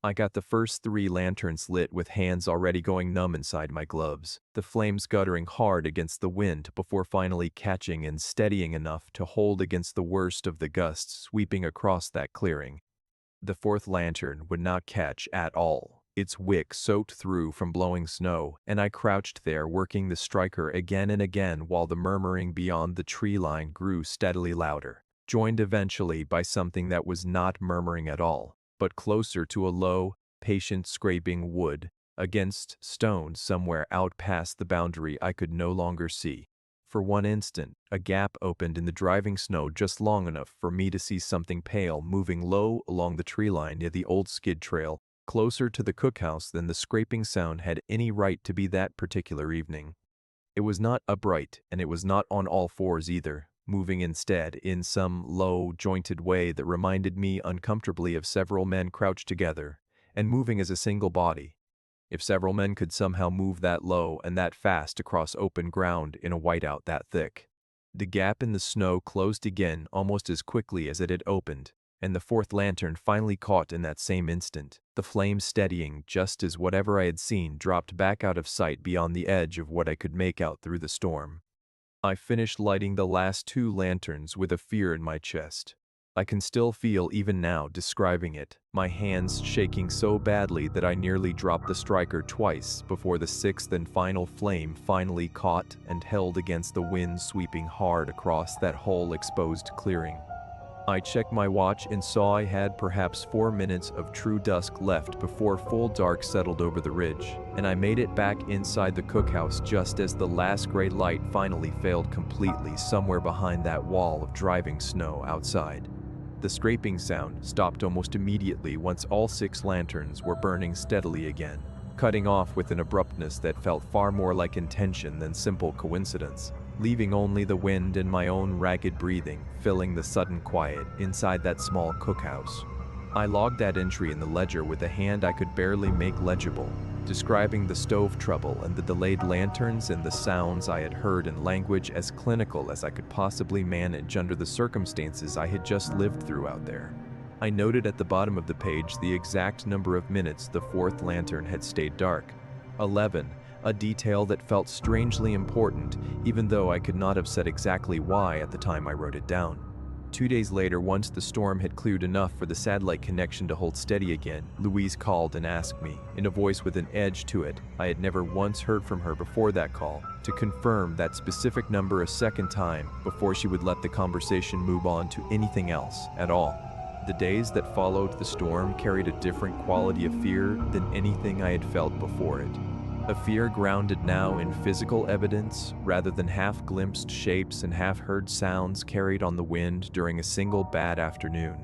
I got the first 3 lanterns lit with hands already going numb inside my gloves, the flames guttering hard against the wind before finally catching and steadying enough to hold against the worst of the gusts sweeping across that clearing. The 4th lantern would not catch at all. its wick soaked through from blowing snow, and I crouched there working the striker again and again while the murmuring beyond the tree line grew steadily louder, joined eventually by something that was not murmuring at all, but closer to a low, patient scraping wood against stone somewhere out past the boundary I could no longer see. For one instant, a gap opened in the driving snow just long enough for me to see something pale moving low along the tree line near the old skid trail, closer to the cookhouse than the scraping sound had any right to be that particular evening. It was not upright, and it was not on all fours either, moving instead in some low, jointed way that reminded me uncomfortably of several men crouched together, and moving as a single body. If several men could somehow move that low and that fast across open ground in a whiteout that thick. The gap in the snow closed again almost as quickly as it had opened, and the fourth lantern finally caught in that same instant, the flame steadying just as whatever I had seen dropped back out of sight beyond the edge of what I could make out through the storm. I finished lighting the last two lanterns with a fear in my chest. I can still feel even now describing it, my hands shaking so badly that I nearly dropped the striker twice before the sixth and final flame finally caught and held against the wind sweeping hard across that whole exposed clearing. I checked my watch and saw I had perhaps 4 minutes of true dusk left before full dark settled over the ridge, and I made it back inside the cookhouse just as the last gray light finally failed completely somewhere behind that wall of driving snow outside. The scraping sound stopped almost immediately once all 6 lanterns were burning steadily again, cutting off with an abruptness that felt far more like intention than simple coincidence, leaving only the wind and my own ragged breathing filling the sudden quiet inside that small cookhouse. I logged that entry in the ledger with a hand I could barely make legible, describing the stove trouble and the delayed lanterns and the sounds I had heard in language as clinical as I could possibly manage under the circumstances I had just lived through out there. I noted at the bottom of the page the exact number of minutes the fourth lantern had stayed dark. 11, a detail that felt strangely important, even though I could not have said exactly why at the time I wrote it down. 2 days later, once the storm had cleared enough for the satellite connection to hold steady again, Louise called and asked me, in a voice with an edge to it I had never once heard from her before that call, to confirm that specific number a second time before she would let the conversation move on to anything else at all. The days that followed the storm carried a different quality of fear than anything I had felt before it. A fear grounded now in physical evidence rather than half-glimpsed shapes and half-heard sounds carried on the wind during a single bad afternoon.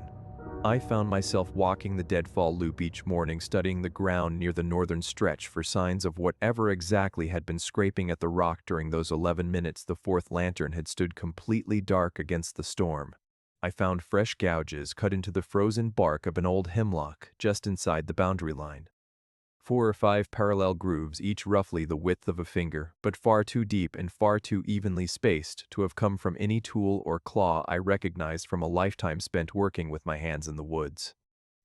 I found myself walking the deadfall loop each morning, studying the ground near the northern stretch for signs of whatever exactly had been scraping at the rock during those 11 minutes the fourth lantern had stood completely dark against the storm. I found fresh gouges cut into the frozen bark of an old hemlock just inside the boundary line. 4 or 5 parallel grooves, each roughly the width of a finger, but far too deep and far too evenly spaced to have come from any tool or claw I recognized from a lifetime spent working with my hands in the woods.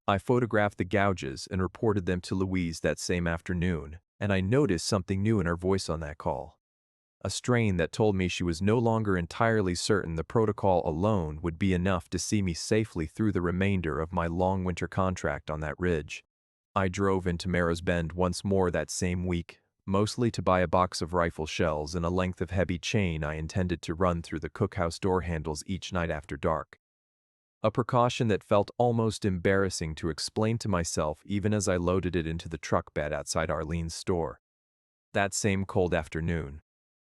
I photographed the gouges and reported them to Louise that same afternoon, and I noticed something new in her voice on that call. A strain that told me she was no longer entirely certain the protocol alone would be enough to see me safely through the remainder of my long winter contract on that ridge. I drove into Marrow's Bend once more that same week, mostly to buy a box of rifle shells and a length of heavy chain I intended to run through the cookhouse door handles each night after dark. A precaution that felt almost embarrassing to explain to myself even as I loaded it into the truck bed outside Arlene's store. That same cold afternoon,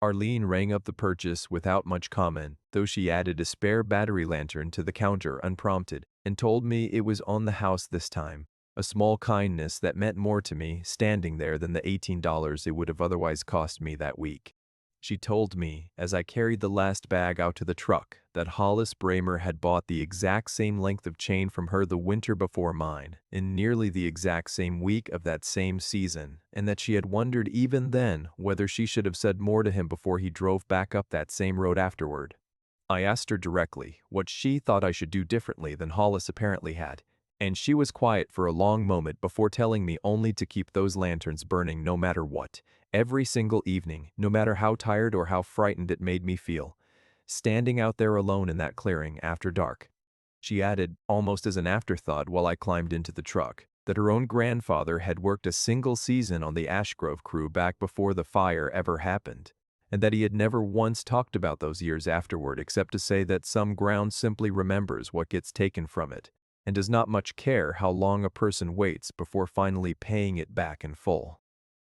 Arlene rang up the purchase without much comment, though she added a spare battery lantern to the counter unprompted and told me it was on the house this time. A small kindness that meant more to me standing there than the $18 it would have otherwise cost me that week. She told me, as I carried the last bag out to the truck, that Hollis Bramer had bought the exact same length of chain from her the winter before mine, in nearly the exact same week of that same season, and that she had wondered even then whether she should have said more to him before he drove back up that same road afterward. I asked her directly what she thought I should do differently than Hollis apparently had, and she was quiet for a long moment before telling me only to keep those lanterns burning no matter what, every single evening, no matter how tired or how frightened it made me feel, standing out there alone in that clearing after dark. She added, almost as an afterthought while I climbed into the truck, that her own grandfather had worked a single season on the Ashgrove crew back before the fire ever happened, and that he had never once talked about those years afterward except to say that some ground simply remembers what gets taken from it, and does not much care how long a person waits before finally paying it back in full.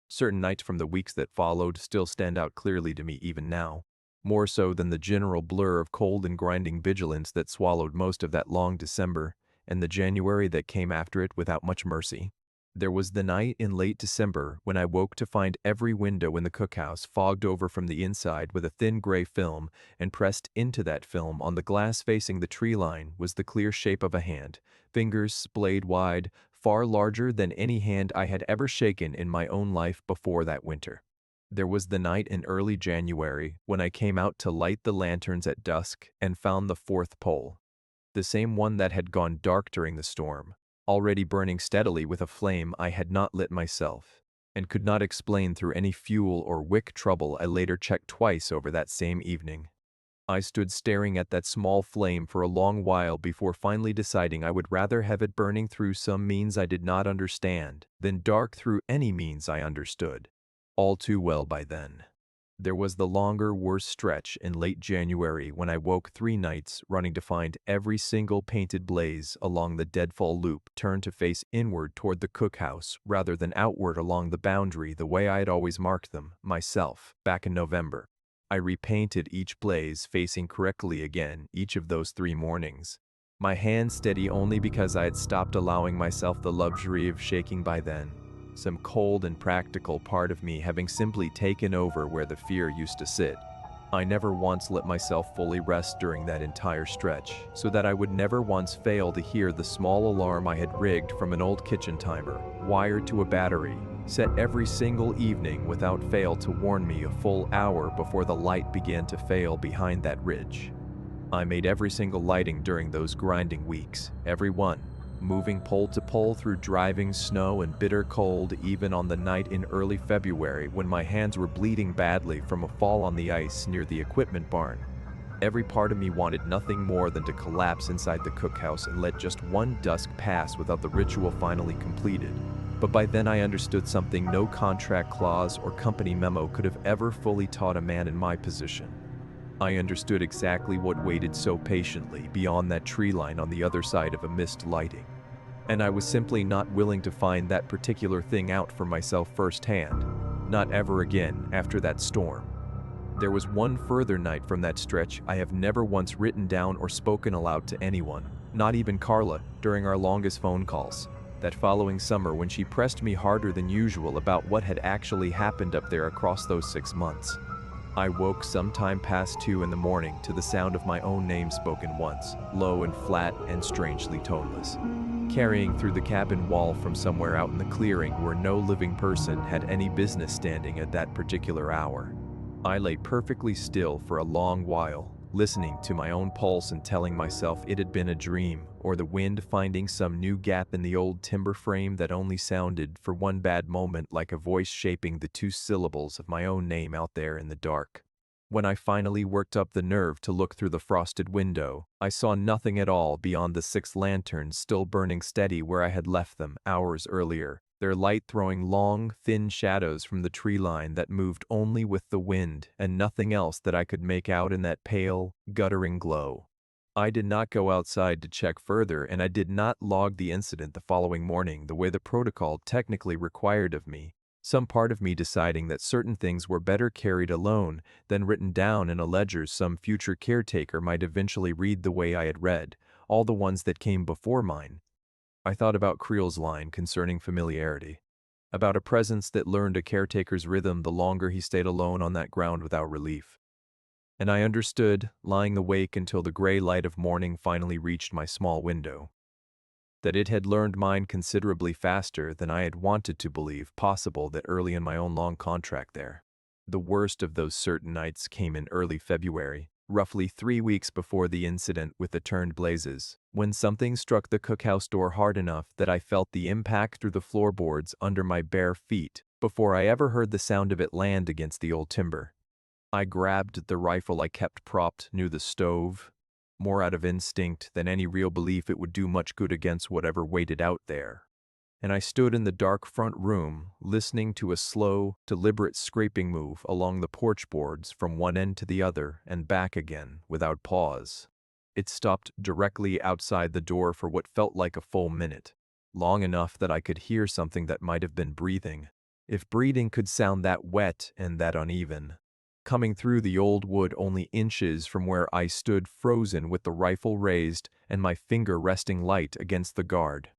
Certain nights from the weeks that followed still stand out clearly to me even now, more so than the general blur of cold and grinding vigilance that swallowed most of that long December, and the January that came after it without much mercy. There was the night in late December when I woke to find every window in the cookhouse fogged over from the inside with a thin gray film, and pressed into that film on the glass facing the tree line was the clear shape of a hand, fingers splayed wide, far larger than any hand I had ever shaken in my own life before that winter. There was the night in early January when I came out to light the lanterns at dusk and found the fourth pole, the same one that had gone dark during the storm, already burning steadily with a flame I had not lit myself, and could not explain through any fuel or wick trouble I later checked twice over that same evening. I stood staring at that small flame for a long while before finally deciding I would rather have it burning through some means I did not understand than dark through any means I understood, all too well by then. There was the longer, worse stretch in late January when I woke 3 nights running to find every single painted blaze along the deadfall loop turned to face inward toward the cookhouse rather than outward along the boundary the way I had always marked them, myself, back in November. I repainted each blaze facing correctly again each of those 3 mornings, my hand steady only because I had stopped allowing myself the luxury of shaking by then, some cold and practical part of me having simply taken over where the fear used to sit. I never once let myself fully rest during that entire stretch, so that I would never once fail to hear the small alarm I had rigged from an old kitchen timer, wired to a battery, set every single evening without fail to warn me a full hour before the light began to fail behind that ridge. I made every single lighting during those grinding weeks, every one, moving pole to pole through driving snow and bitter cold even on the night in early February when my hands were bleeding badly from a fall on the ice near the equipment barn. Every part of me wanted nothing more than to collapse inside the cookhouse and let just one dusk pass without the ritual finally completed. But by then I understood something no contract clause or company memo could have ever fully taught a man in my position. I understood exactly what waited so patiently beyond that tree line on the other side of a mist lighting, and I was simply not willing to find that particular thing out for myself firsthand, not ever again after that storm. There was one further night from that stretch I have never once written down or spoken aloud to anyone, not even Carla, during our longest phone calls, that following summer when she pressed me harder than usual about what had actually happened up there across those 6 months. I woke sometime past 2 in the morning to the sound of my own name spoken once, low and flat and strangely toneless, carrying through the cabin wall from somewhere out in the clearing where no living person had any business standing at that particular hour. I lay perfectly still for a long while, listening to my own pulse and telling myself it had been a dream, or the wind finding some new gap in the old timber frame that only sounded for one bad moment like a voice shaping the 2 syllables of my own name out there in the dark. When I finally worked up the nerve to look through the frosted window, I saw nothing at all beyond the 6 lanterns still burning steady where I had left them hours earlier, their light throwing long, thin shadows from the tree line that moved only with the wind, and nothing else that I could make out in that pale, guttering glow. I did not go outside to check further, and I did not log the incident the following morning the way the protocol technically required of me, some part of me deciding that certain things were better carried alone than written down in a ledger some future caretaker might eventually read the way I had read all the ones that came before mine. I thought about Creel's line concerning familiarity, about a presence that learned a caretaker's rhythm the longer he stayed alone on that ground without relief. And I understood, lying awake until the gray light of morning finally reached my small window, that it had learned mine considerably faster than I had wanted to believe possible that early in my own long contract there. The worst of those certain nights came in early February, roughly 3 weeks before the incident with the turned blazes, when something struck the cookhouse door hard enough that I felt the impact through the floorboards under my bare feet before I ever heard the sound of it land against the old timber. I grabbed the rifle I kept propped near the stove, more out of instinct than any real belief it would do much good against whatever waited out there. and I stood in the dark front room, listening to a slow, deliberate scraping move along the porch boards from one end to the other and back again without pause. It stopped directly outside the door for what felt like a full minute, long enough that I could hear something that might have been breathing, if breathing could sound that wet and that uneven, coming through the old wood only inches from where I stood frozen with the rifle raised and my finger resting light against the guard.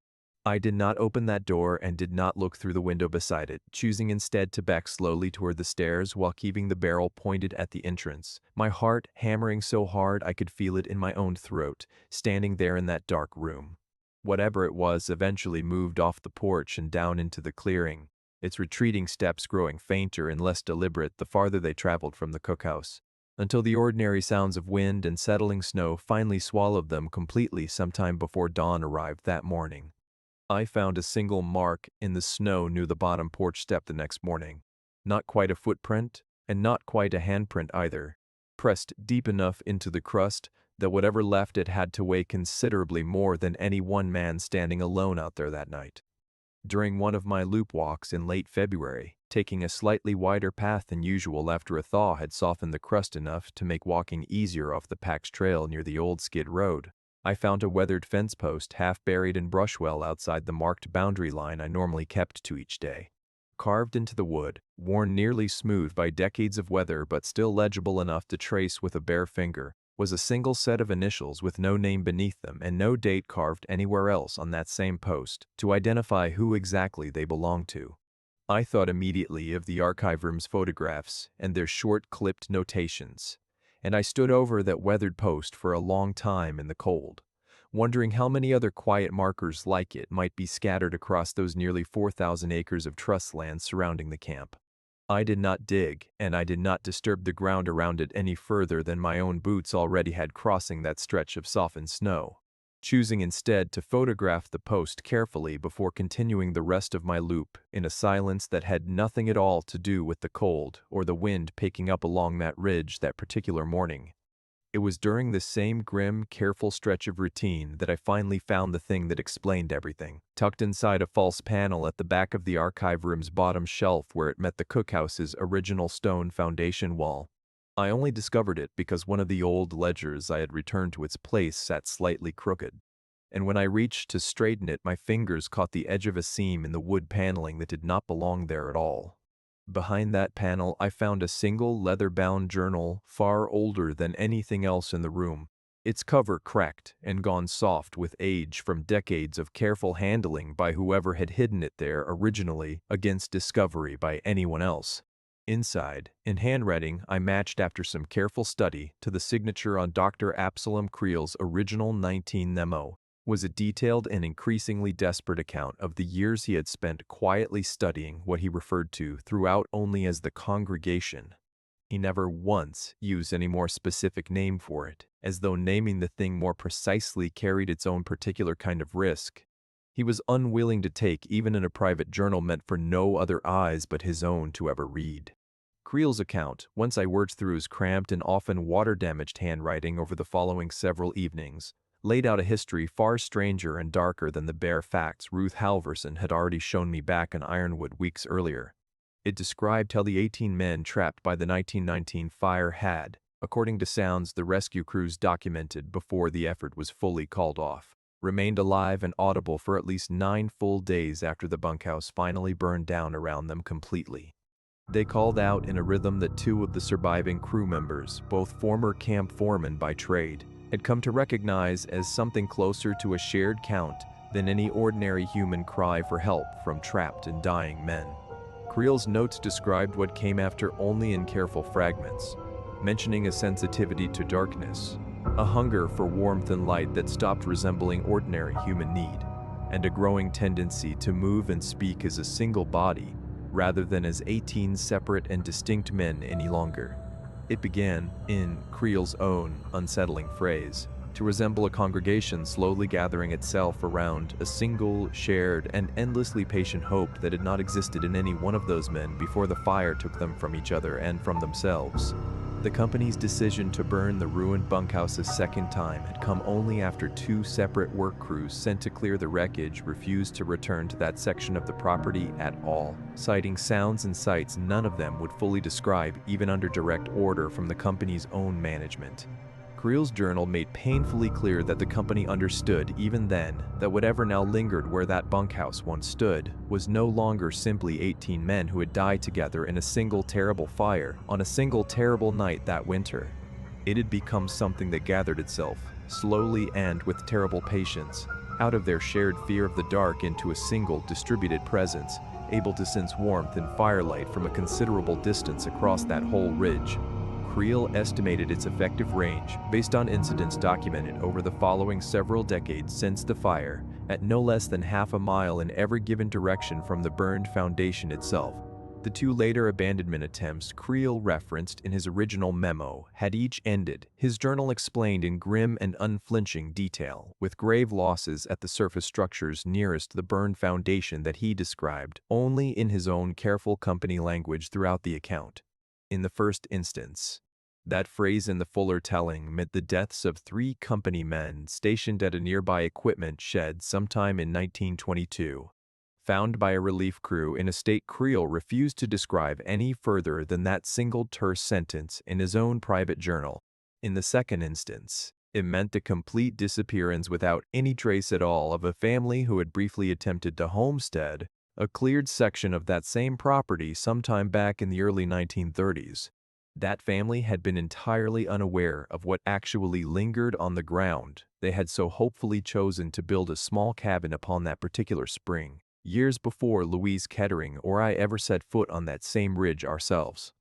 I did not open that door and did not look through the window beside it, choosing instead to back slowly toward the stairs while keeping the barrel pointed at the entrance, my heart hammering so hard I could feel it in my own throat, standing there in that dark room. Whatever it was eventually moved off the porch and down into the clearing, its retreating steps growing fainter and less deliberate the farther they traveled from the cookhouse, until the ordinary sounds of wind and settling snow finally swallowed them completely sometime before dawn arrived that morning. I found a single mark in the snow near the bottom porch step the next morning. Not quite a footprint, and not quite a handprint either, pressed deep enough into the crust that whatever left it had to weigh considerably more than any one man standing alone out there that night. During one of my loop walks in late February, taking a slightly wider path than usual after a thaw had softened the crust enough to make walking easier off the packed trail near the old skid road, I found a weathered fence post half buried in brushwell outside the marked boundary line I normally kept to each day. Carved into the wood, worn nearly smooth by decades of weather but still legible enough to trace with a bare finger, was a single set of initials with no name beneath them and no date carved anywhere else on that same post to identify who exactly they belonged to. I thought immediately of the archive room's photographs and their short clipped notations, and I stood over that weathered post for a long time in the cold, wondering how many other quiet markers like it might be scattered across those nearly 4,000 acres of truss land surrounding the camp. I did not dig, and I did not disturb the ground around it any further than my own boots already had crossing that stretch of softened snow, choosing instead to photograph the post carefully before continuing the rest of my loop in a silence that had nothing at all to do with the cold or the wind picking up along that ridge that particular morning. It was during this same grim, careful stretch of routine that I finally found the thing that explained everything, tucked inside a false panel at the back of the archive room's bottom shelf where it met the cookhouse's original stone foundation wall. I only discovered it because one of the old ledgers I had returned to its place sat slightly crooked, and when I reached to straighten it, my fingers caught the edge of a seam in the wood paneling that did not belong there at all. Behind that panel, I found a single leather-bound journal far older than anything else in the room, its cover cracked and gone soft with age from decades of careful handling by whoever had hidden it there originally against discovery by anyone else. Inside, in handwriting I matched after some careful study to the signature on Dr. Absalom Creel's original 19 memo, was a detailed and increasingly desperate account of the years he had spent quietly studying what he referred to throughout only as the congregation. He never once used any more specific name for it, as though naming the thing more precisely carried its own particular kind of risk. He was unwilling to take even in a private journal meant for no other eyes but his own to ever read. Creel's account, once I worked through his cramped and often water-damaged handwriting over the following several evenings, laid out a history far stranger and darker than the bare facts Ruth Halverson had already shown me back in Ironwood weeks earlier. It described how the 18 men trapped by the 1919 fire had, according to sounds the rescue crews documented before the effort was fully called off, remained alive and audible for at least 9 full days after the bunkhouse finally burned down around them completely. They called out in a rhythm that 2 of the surviving crew members, both former camp foremen by trade, had come to recognize as something closer to a shared count than any ordinary human cry for help from trapped and dying men. Creel's notes described what came after only in careful fragments, mentioning a sensitivity to darkness, a hunger for warmth and light that stopped resembling ordinary human need, and a growing tendency to move and speak as a single body rather than as 18 separate and distinct men any longer. It began, in Creel's own unsettling phrase, to resemble a congregation slowly gathering itself around a single, shared, and endlessly patient hope that had not existed in any one of those men before the fire took them from each other and from themselves. The company's decision to burn the ruined bunkhouse a second time had come only after 2 separate work crews sent to clear the wreckage refused to return to that section of the property at all, citing sounds and sights none of them would fully describe even under direct order from the company's own management. Creel's journal made painfully clear that the company understood even then that whatever now lingered where that bunkhouse once stood was no longer simply 18 men who had died together in a single terrible fire on a single terrible night that winter. It had become something that gathered itself, slowly and with terrible patience, out of their shared fear of the dark into a single distributed presence, able to sense warmth and firelight from a considerable distance across that whole ridge. Creel estimated its effective range, based on incidents documented over the following several decades since the fire, at no less than half a mile in every given direction from the burned foundation itself. The 2 later abandonment attempts Creel referenced in his original memo had each ended, his journal explained in grim and unflinching detail, with grave losses at the surface structures nearest the burned foundation that he described only in his own careful company language throughout the account. In the first instance, that phrase in the fuller telling meant the deaths of 3 company men stationed at a nearby equipment shed sometime in 1922, found by a relief crew in a state Creel refused to describe any further than that single terse sentence in his own private journal. In the second instance, it meant the complete disappearance without any trace at all of a family who had briefly attempted to homestead a cleared section of that same property sometime back in the early 1930s. That family had been entirely unaware of what actually lingered on the ground. They had so hopefully chosen to build a small cabin upon that particular spring, years before Louise Kettering or I ever set foot on that same ridge ourselves.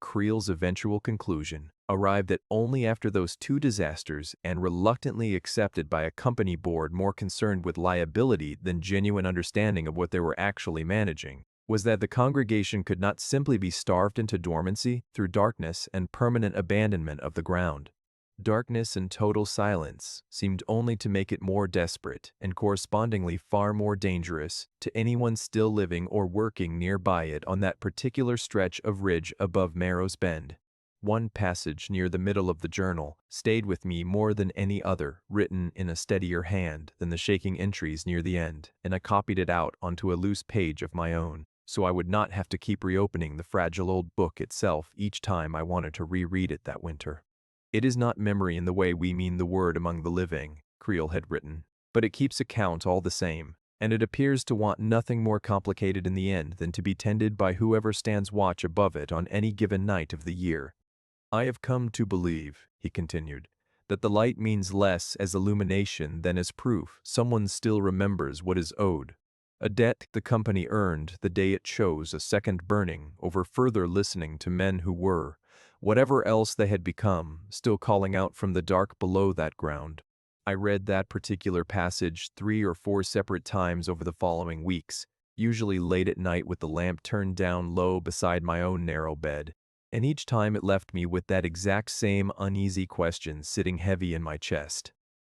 Creel's eventual conclusion arrived at only after those 2 disasters and reluctantly accepted by a company board more concerned with liability than genuine understanding of what they were actually managing, was that the congregation could not simply be starved into dormancy through darkness and permanent abandonment of the ground. Darkness and total silence seemed only to make it more desperate and correspondingly far more dangerous to anyone still living or working nearby it on that particular stretch of ridge above Marrow's Bend. One passage near the middle of the journal stayed with me more than any other, written in a steadier hand than the shaking entries near the end, and I copied it out onto a loose page of my own, so I would not have to keep reopening the fragile old book itself each time I wanted to reread it that winter. It is not memory in the way we mean the word among the living, Creel had written, but it keeps account all the same, and it appears to want nothing more complicated in the end than to be tended by whoever stands watch above it on any given night of the year. I have come to believe, he continued, that the light means less as illumination than as proof someone still remembers what is owed, a debt the company earned the day it chose a second burning over further listening to men who were, whatever else they had become, still calling out from the dark below that ground. I read that particular passage 3 or 4 separate times over the following weeks, usually late at night with the lamp turned down low beside my own narrow bed, and each time it left me with that exact same uneasy question sitting heavy in my chest.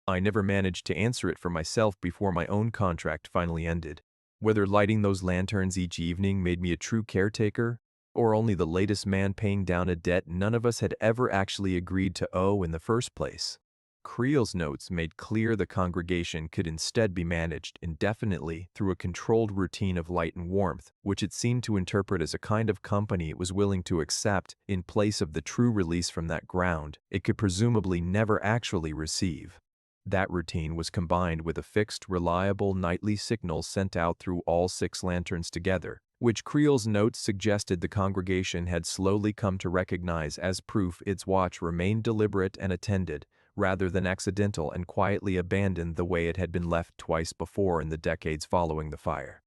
I never managed to answer it for myself before my own contract finally ended. Whether lighting those lanterns each evening made me a true caretaker, or only the latest man paying down a debt none of us had ever actually agreed to owe in the first place. Creel's notes made clear the congregation could instead be managed indefinitely through a controlled routine of light and warmth, which it seemed to interpret as a kind of company it was willing to accept in place of the true release from that ground it could presumably never actually receive. That routine was combined with a fixed, reliable nightly signal sent out through all 6 lanterns together, which Creel's notes suggested the congregation had slowly come to recognize as proof its watch remained deliberate and attended, rather than accidental and quietly abandoned the way it had been left twice before in the decades following the fire.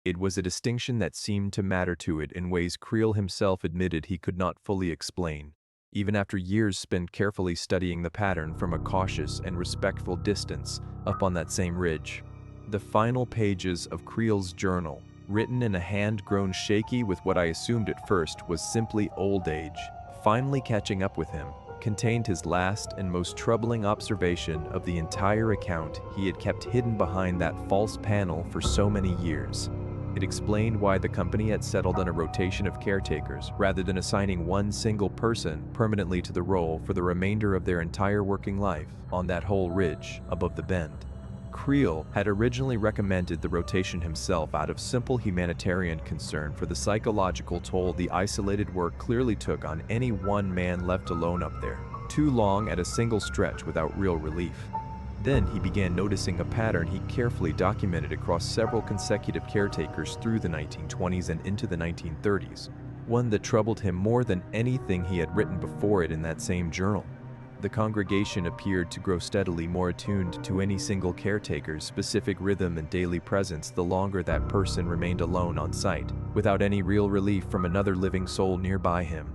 It was a distinction that seemed to matter to it in ways Creel himself admitted he could not fully explain, even after years spent carefully studying the pattern from a cautious and respectful distance up on that same ridge. The final pages of Creel's journal, written in a hand grown shaky with what I assumed at first was simply old age, finally catching up with him, contained his last and most troubling observation of the entire account he had kept hidden behind that false panel for so many years. It explained why the company had settled on a rotation of caretakers rather than assigning one single person permanently to the role for the remainder of their entire working life on that whole ridge above the bend. Creel had originally recommended the rotation himself out of simple humanitarian concern for the psychological toll the isolated work clearly took on any one man left alone up there, too long at a single stretch without real relief. Then he began noticing a pattern he carefully documented across several consecutive caretakers through the 1920s and into the 1930s, one that troubled him more than anything he had written before it in that same journal. The congregation appeared to grow steadily more attuned to any single caretaker's specific rhythm and daily presence the longer that person remained alone on site, without any real relief from another living soul nearby him.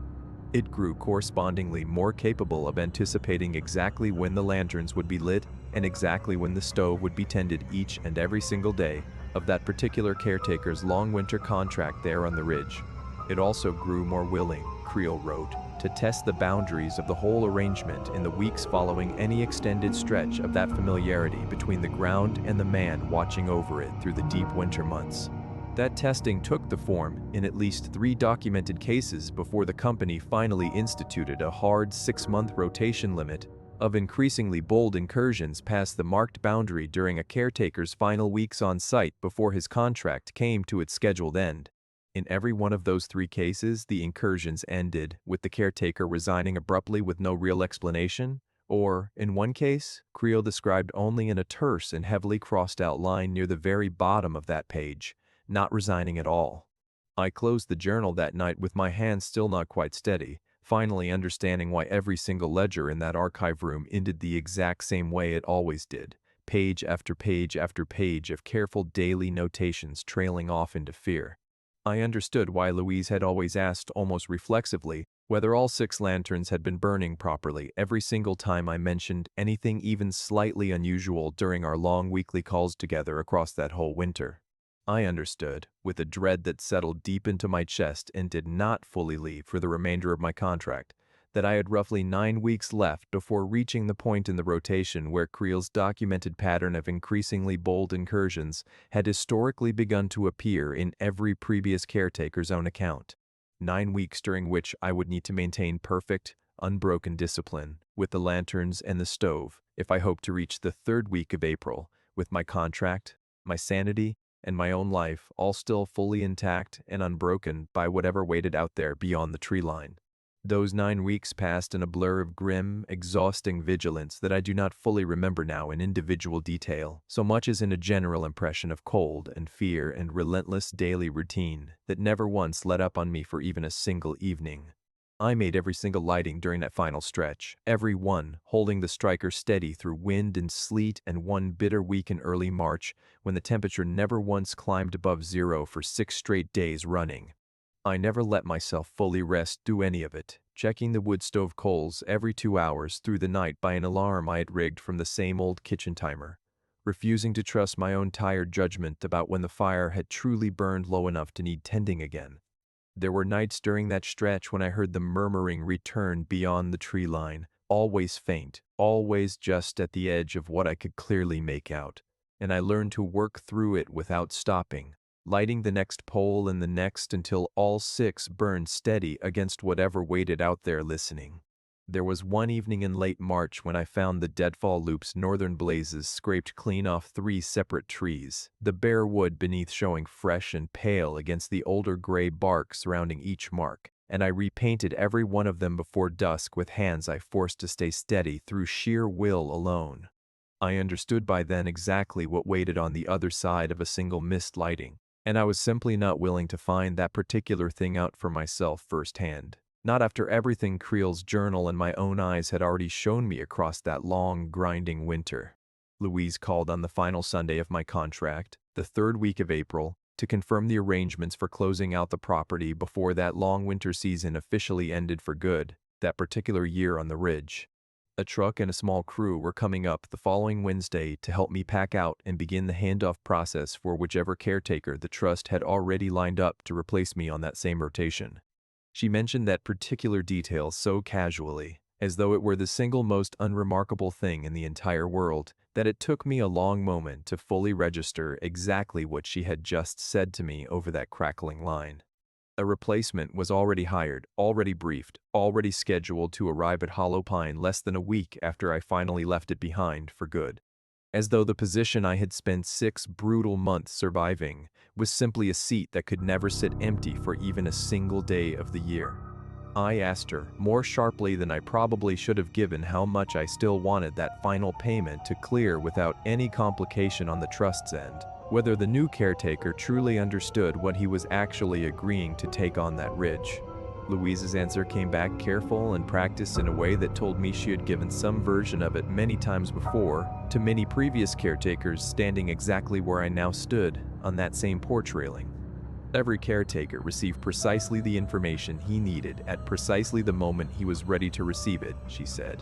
It grew correspondingly more capable of anticipating exactly when the lanterns would be lit and exactly when the stove would be tended each and every single day of that particular caretaker's long winter contract there on the ridge. It also grew more willing, Creel wrote, to test the boundaries of the whole arrangement in the weeks following any extended stretch of that familiarity between the ground and the man watching over it through the deep winter months. That testing took the form in at least 3 documented cases before the company finally instituted a hard 6-month rotation limit of increasingly bold incursions past the marked boundary during a caretaker's final weeks on site before his contract came to its scheduled end. In every one of those 3 cases, the incursions ended with the caretaker resigning abruptly with no real explanation, or, in one case, Creel described only in a terse and heavily crossed-out line near the very bottom of that page, not resigning at all. I closed the journal that night with my hands still not quite steady, finally understanding why every single ledger in that archive room ended the exact same way it always did, page after page after page of careful daily notations trailing off into fear. I understood why Louise had always asked almost reflexively whether all 6 lanterns had been burning properly every single time I mentioned anything even slightly unusual during our long weekly calls together across that whole winter. I understood, with a dread that settled deep into my chest and did not fully leave for the remainder of my contract, that I had roughly 9 weeks left before reaching the point in the rotation where Creel's documented pattern of increasingly bold incursions had historically begun to appear in every previous caretaker's own account. 9 weeks during which I would need to maintain perfect, unbroken discipline with the lanterns and the stove if I hoped to reach the 3rd week of April, with my contract, my sanity, and my own life all still fully intact and unbroken by whatever waited out there beyond the tree line. Those 9 weeks passed in a blur of grim, exhausting vigilance that I do not fully remember now in individual detail, so much as in a general impression of cold and fear and relentless daily routine that never once let up on me for even a single evening. I made every single lighting during that final stretch, every one holding the striker steady through wind and sleet and one bitter week in early March when the temperature never once climbed above 0 for 6 straight days running. I never let myself fully rest through any of it, checking the wood stove coals every 2 hours through the night by an alarm I had rigged from the same old kitchen timer, refusing to trust my own tired judgment about when the fire had truly burned low enough to need tending again. There were nights during that stretch when I heard the murmuring return beyond the tree line, always faint, always just at the edge of what I could clearly make out, and I learned to work through it without stopping, lighting the next pole and the next until all 6 burned steady against whatever waited out there listening. There was one evening in late March when I found the Deadfall Loop's northern blazes scraped clean off 3 separate trees, the bare wood beneath showing fresh and pale against the older gray bark surrounding each mark, and I repainted every one of them before dusk with hands I forced to stay steady through sheer will alone. I understood by then exactly what waited on the other side of a single mist lighting, and I was simply not willing to find that particular thing out for myself firsthand. Not after everything Creel's journal and my own eyes had already shown me across that long, grinding winter. Louise called on the final Sunday of my contract, the 3rd week of April, to confirm the arrangements for closing out the property before that long winter season officially ended for good, that particular year on the ridge. A truck and a small crew were coming up the following Wednesday to help me pack out and begin the handoff process for whichever caretaker the trust had already lined up to replace me on that same rotation. She mentioned that particular detail so casually, as though it were the single most unremarkable thing in the entire world, that it took me a long moment to fully register exactly what she had just said to me over that crackling line. A replacement was already hired, already briefed, already scheduled to arrive at Hollow Pine less than a week after I finally left it behind for good. As though the position I had spent 6 brutal months surviving was simply a seat that could never sit empty for even a single day of the year. I asked her, more sharply than I probably should have given, how much I still wanted that final payment to clear without any complication on the trust's end, whether the new caretaker truly understood what he was actually agreeing to take on that ridge. Louise's answer came back careful and practiced in a way that told me she had given some version of it many times before to many previous caretakers standing exactly where I now stood on that same porch railing. Every caretaker received precisely the information he needed at precisely the moment he was ready to receive it, she said.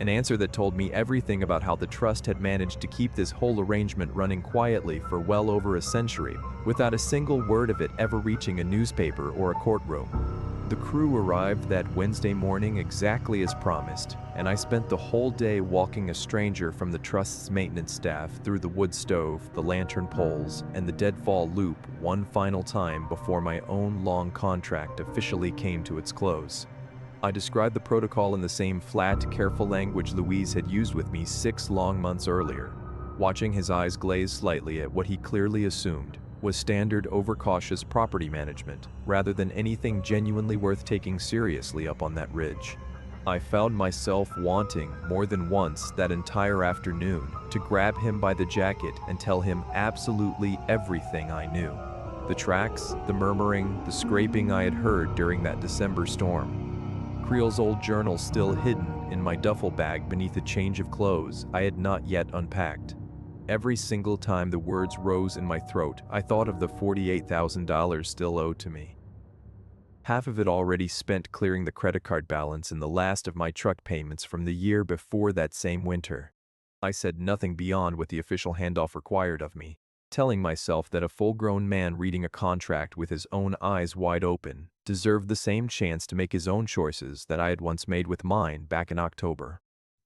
An answer that told me everything about how the trust had managed to keep this whole arrangement running quietly for well over a century, without a single word of it ever reaching a newspaper or a courtroom. The crew arrived that Wednesday morning exactly as promised, and I spent the whole day walking a stranger from the trust's maintenance staff through the wood stove, the lantern poles, and the deadfall loop one final time before my own long contract officially came to its close. I described the protocol in the same flat, careful language Louise had used with me 6 long months earlier, watching his eyes glaze slightly at what he clearly assumed was standard overcautious property management, rather than anything genuinely worth taking seriously up on that ridge. I found myself wanting, more than once that entire afternoon, to grab him by the jacket and tell him absolutely everything I knew. The tracks, the murmuring, the scraping I had heard during that December storm. Creel's old journal still hidden in my duffel bag beneath a change of clothes I had not yet unpacked. Every single time the words rose in my throat, I thought of the $48,000 still owed to me. Half of it already spent clearing the credit card balance and the last of my truck payments from the year before that same winter. I said nothing beyond what the official handoff required of me, telling myself that a full-grown man reading a contract with his own eyes wide open deserved the same chance to make his own choices that I had once made with mine back in October.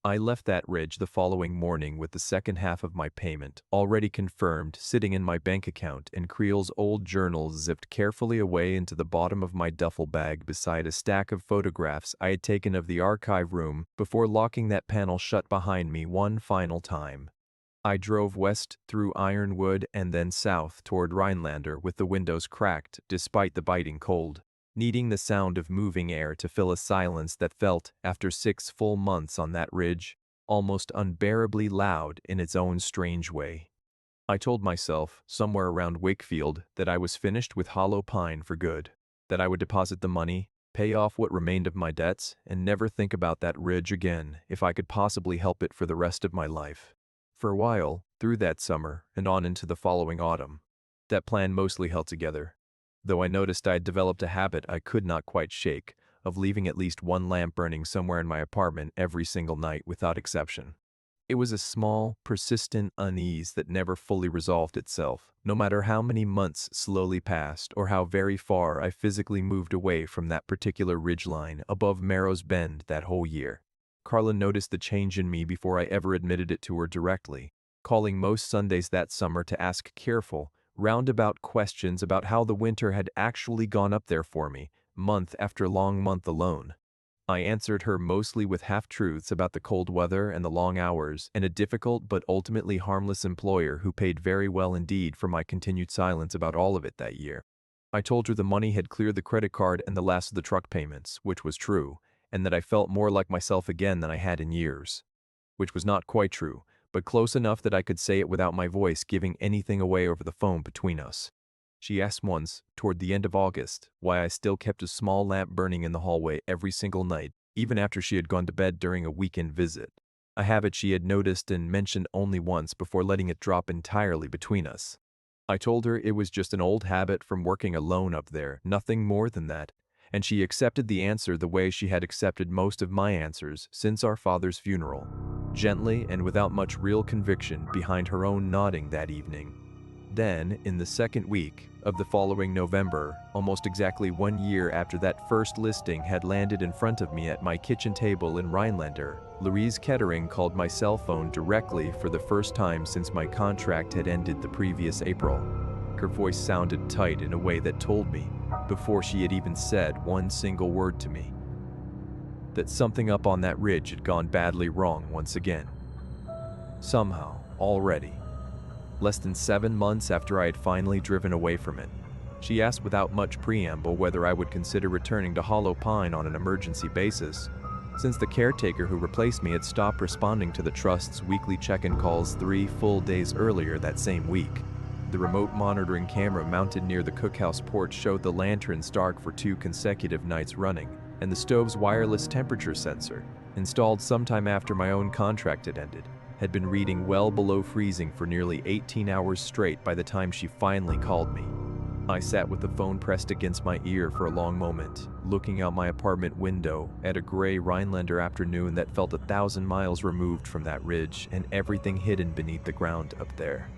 I left that ridge the following morning with the second half of my payment already confirmed sitting in my bank account and Creel's old journal zipped carefully away into the bottom of my duffel bag beside a stack of photographs I had taken of the archive room before locking that panel shut behind me one final time. I drove west through Ironwood and then south toward Rhinelander with the windows cracked despite the biting cold, needing the sound of moving air to fill a silence that felt, after 6 full months on that ridge, almost unbearably loud in its own strange way. I told myself, somewhere around Wakefield, that I was finished with Hollow Pine for good, that I would deposit the money, pay off what remained of my debts, and never think about that ridge again if I could possibly help it for the rest of my life. For a while, through that summer and on into the following autumn, that plan mostly held together, though I noticed I had developed a habit I could not quite shake of leaving at least one lamp burning somewhere in my apartment every single night without exception. It was a small, persistent unease that never fully resolved itself, no matter how many months slowly passed or how very far I physically moved away from that particular ridgeline above Marrow's Bend that whole year. Carla noticed the change in me before I ever admitted it to her directly, calling most Sundays that summer to ask careful, roundabout questions about how the winter had actually gone up there for me, month after long month alone. I answered her mostly with half-truths about the cold weather and the long hours and a difficult but ultimately harmless employer who paid very well indeed for my continued silence about all of it that year. I told her the money had cleared the credit card and the last of the truck payments, which was true, and that I felt more like myself again than I had in years. Which was not quite true, but close enough that I could say it without my voice giving anything away over the phone between us. She asked once, toward the end of August, why I still kept a small lamp burning in the hallway every single night, even after she had gone to bed during a weekend visit, a habit she had noticed and mentioned only once before letting it drop entirely between us. I told her it was just an old habit from working alone up there, nothing more than that, and she accepted the answer the way she had accepted most of my answers since our father's funeral, gently and without much real conviction behind her own nodding that evening. Then, in the second week of the following November, almost exactly 1 year after that first listing had landed in front of me at my kitchen table in Rhinelander, Louise Kettering called my cell phone directly for the first time since my contract had ended the previous April. Her voice sounded tight in a way that told me, before she had even said one single word to me, that something up on that ridge had gone badly wrong once again. Somehow, already. Less than 7 months after I had finally driven away from it, she asked without much preamble whether I would consider returning to Hollow Pine on an emergency basis, since the caretaker who replaced me had stopped responding to the trust's weekly check-in calls 3 full days earlier that same week. The remote monitoring camera mounted near the cookhouse porch showed the lanterns dark for 2 consecutive nights running, and the stove's wireless temperature sensor, installed sometime after my own contract had ended, had been reading well below freezing for nearly 18 hours straight by the time she finally called me. I sat with the phone pressed against my ear for a long moment, looking out my apartment window at a gray Rhinelander afternoon that felt 1,000 miles removed from that ridge and everything hidden beneath the ground up there.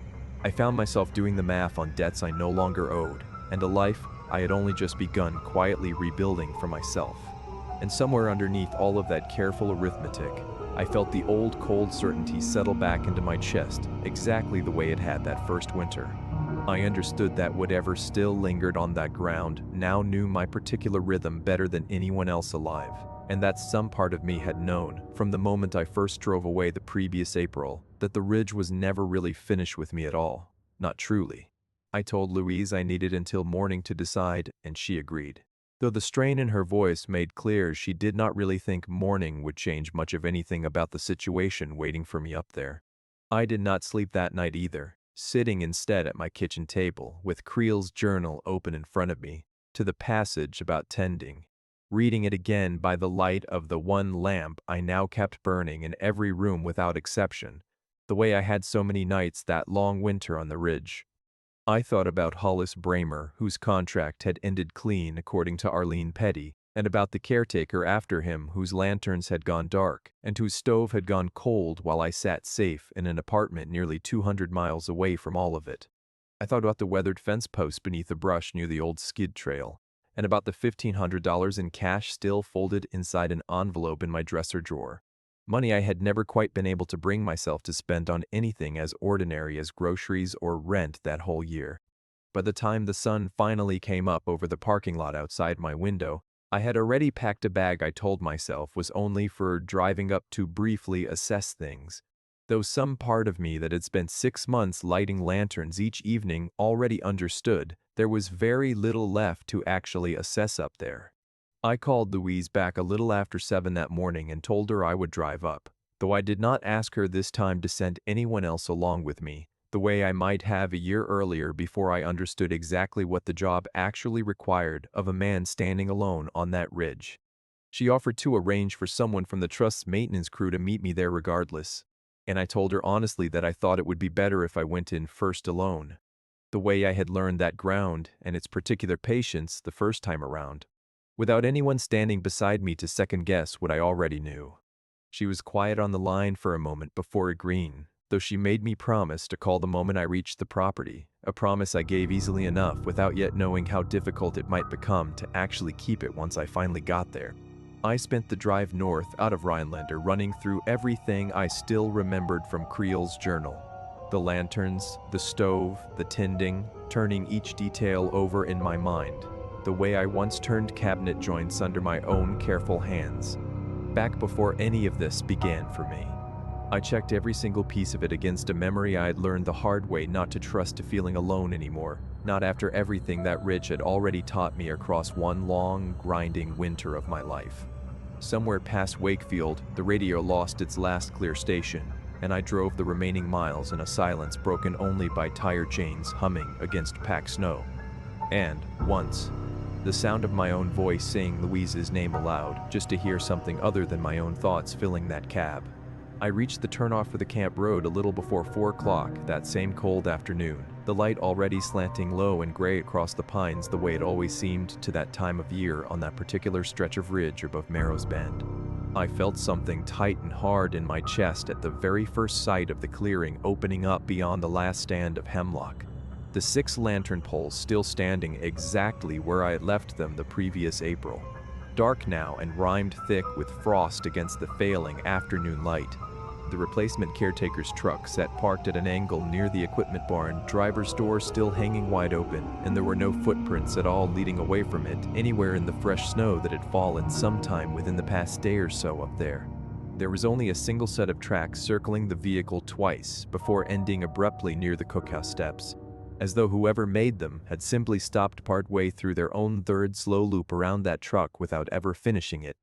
I found myself doing the math on debts I no longer owed, and a life I had only just begun quietly rebuilding for myself. And somewhere underneath all of that careful arithmetic, I felt the old cold certainty settle back into my chest, exactly the way it had that first winter. I understood that whatever still lingered on that ground now knew my particular rhythm better than anyone else alive, and that some part of me had known, from the moment I first drove away the previous April, that the ridge was never really finished with me at all. Not truly. I told Louise I needed until morning to decide, and she agreed. Though the strain in her voice made clear she did not really think morning would change much of anything about the situation waiting for me up there. I did not sleep that night either, sitting instead at my kitchen table with Creel's journal open in front of me, to the passage about tending, reading it again by the light of the one lamp I now kept burning in every room without exception, the way I had so many nights that long winter on the ridge. I thought about Hollis Bramer, whose contract had ended clean according to Arlene Petty, and about the caretaker after him whose lanterns had gone dark and whose stove had gone cold while I sat safe in an apartment nearly 200 miles away from all of it. I thought about the weathered fence post beneath the brush near the old skid trail, and about the $1,500 in cash still folded inside an envelope in my dresser drawer. Money I had never quite been able to bring myself to spend on anything as ordinary as groceries or rent that whole year. By the time the sun finally came up over the parking lot outside my window, I had already packed a bag I told myself was only for driving up to briefly assess things. Though some part of me that had spent 6 months lighting lanterns each evening already understood, there was very little left to actually assess up there. I called Louise back a little after 7 that morning and told her I would drive up, though I did not ask her this time to send anyone else along with me, the way I might have a year earlier before I understood exactly what the job actually required of a man standing alone on that ridge. She offered to arrange for someone from the trust's maintenance crew to meet me there regardless, and I told her honestly that I thought it would be better if I went in first alone, the way I had learned that ground and its particular patience the first time around, without anyone standing beside me to second-guess what I already knew. She was quiet on the line for a moment before agreeing, though she made me promise to call the moment I reached the property, a promise I gave easily enough without yet knowing how difficult it might become to actually keep it once I finally got there. I spent the drive north out of Rhinelander running through everything I still remembered from Creel's journal. The lanterns, the stove, the tending, turning each detail over in my mind, the way I once turned cabinet joints under my own careful hands, back before any of this began for me. I checked every single piece of it against a memory I had learned the hard way not to trust to feeling alone anymore, not after everything that ridge had already taught me across one long, grinding winter of my life. Somewhere past Wakefield, the radio lost its last clear station, and I drove the remaining miles in a silence broken only by tire chains humming against packed snow. And, once, the sound of my own voice saying Louise's name aloud, just to hear something other than my own thoughts filling that cab. I reached the turnoff for the camp road a little before 4 o'clock that same cold afternoon, the light already slanting low and gray across the pines the way it always seemed to that time of year on that particular stretch of ridge above Marrow's Bend. I felt something tight and hard in my chest at the very first sight of the clearing opening up beyond the last stand of hemlock. the 6 lantern poles still standing exactly where I had left them the previous April. Dark now and rimed thick with frost against the failing afternoon light. The replacement caretaker's truck sat parked at an angle near the equipment barn, driver's door still hanging wide open, and there were no footprints at all leading away from it anywhere in the fresh snow that had fallen sometime within the past day or so up there. There was only a single set of tracks circling the vehicle twice before ending abruptly near the cookhouse steps, as though whoever made them had simply stopped partway through their own third slow loop around that truck without ever finishing it.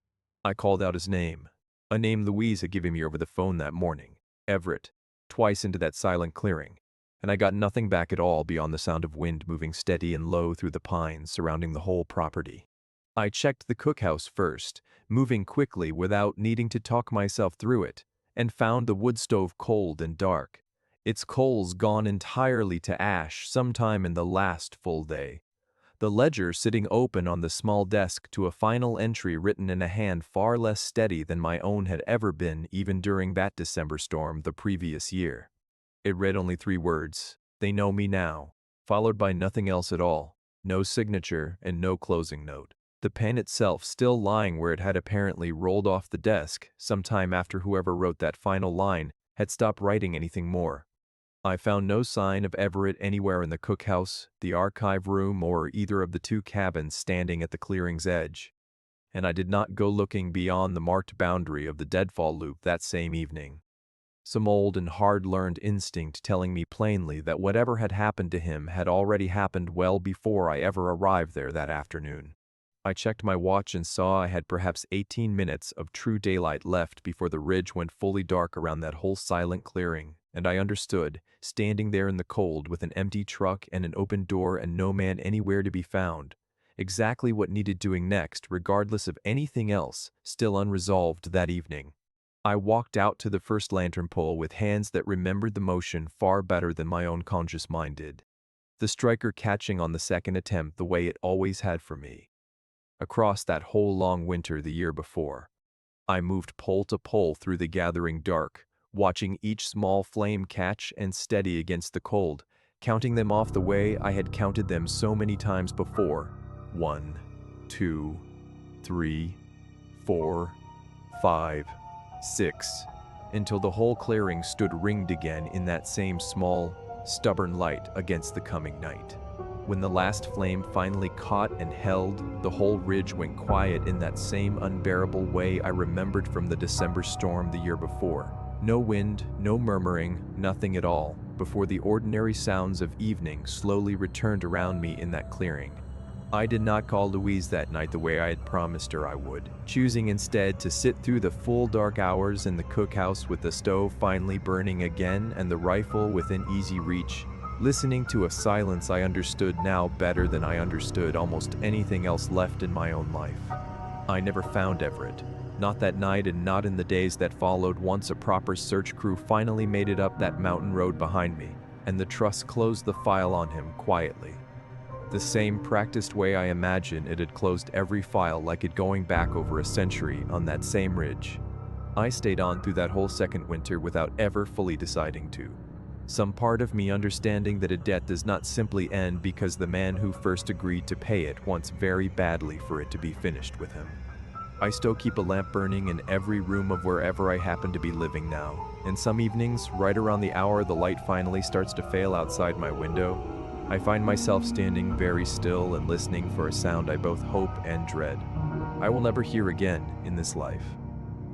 I called out his name. A name Louise had given me over the phone that morning, Everett, twice into that silent clearing, and I got nothing back at all beyond the sound of wind moving steady and low through the pines surrounding the whole property. I checked the cookhouse first, moving quickly without needing to talk myself through it, and found the wood stove cold and dark, its coals gone entirely to ash sometime in the last full day. The ledger sitting open on the small desk to a final entry written in a hand far less steady than my own had ever been even during that December storm the previous year. It read only 3 words, "They know me now," followed by nothing else at all, no signature and no closing note. The pen itself still lying where it had apparently rolled off the desk sometime after whoever wrote that final line had stopped writing anything more. I found no sign of Everett anywhere in the cookhouse, the archive room, or either of the 2 cabins standing at the clearing's edge, and I did not go looking beyond the marked boundary of the deadfall loop that same evening. Some old and hard-learned instinct telling me plainly that whatever had happened to him had already happened well before I ever arrived there that afternoon. I checked my watch and saw I had perhaps 18 minutes of true daylight left before the ridge went fully dark around that whole silent clearing, and I understood, standing there in the cold with an empty truck and an open door and no man anywhere to be found, exactly what needed doing next regardless of anything else still unresolved that evening. I walked out to the first lantern pole with hands that remembered the motion far better than my own conscious mind did, the striker catching on the second attempt the way it always had for me. Across that whole long winter the year before, I moved pole to pole through the gathering dark, watching each small flame catch and steady against the cold, counting them off the way I had counted them so many times before. 1, 2, 3, 4, 5, 6, until the whole clearing stood ringed again in that same small, stubborn light against the coming night. When the last flame finally caught and held, the whole ridge went quiet in that same unbearable way I remembered from the December storm the year before. No wind, no murmuring, nothing at all, before the ordinary sounds of evening slowly returned around me in that clearing. I did not call Louise that night the way I had promised her I would, choosing instead to sit through the full dark hours in the cookhouse with the stove finally burning again and the rifle within easy reach, listening to a silence I understood now better than I understood almost anything else left in my own life. I never found Everett, not that night and not in the days that followed once a proper search crew finally made it up that mountain road behind me, and the trust closed the file on him quietly. The same practiced way I imagine it had closed every file like it going back over a century on that same ridge. I stayed on through that whole second winter without ever fully deciding to. Some part of me understanding that a debt does not simply end because the man who first agreed to pay it wants very badly for it to be finished with him. I still keep a lamp burning in every room of wherever I happen to be living now, and some evenings, right around the hour the light finally starts to fail outside my window, I find myself standing very still and listening for a sound I both hope and dread. I will never hear again in this life.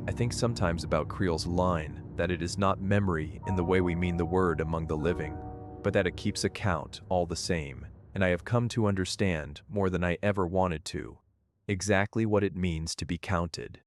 I think sometimes about Creel's line that it is not memory in the way we mean the word among the living, but that it keeps account all the same, and I have come to understand, more than I ever wanted to, exactly what it means to be counted.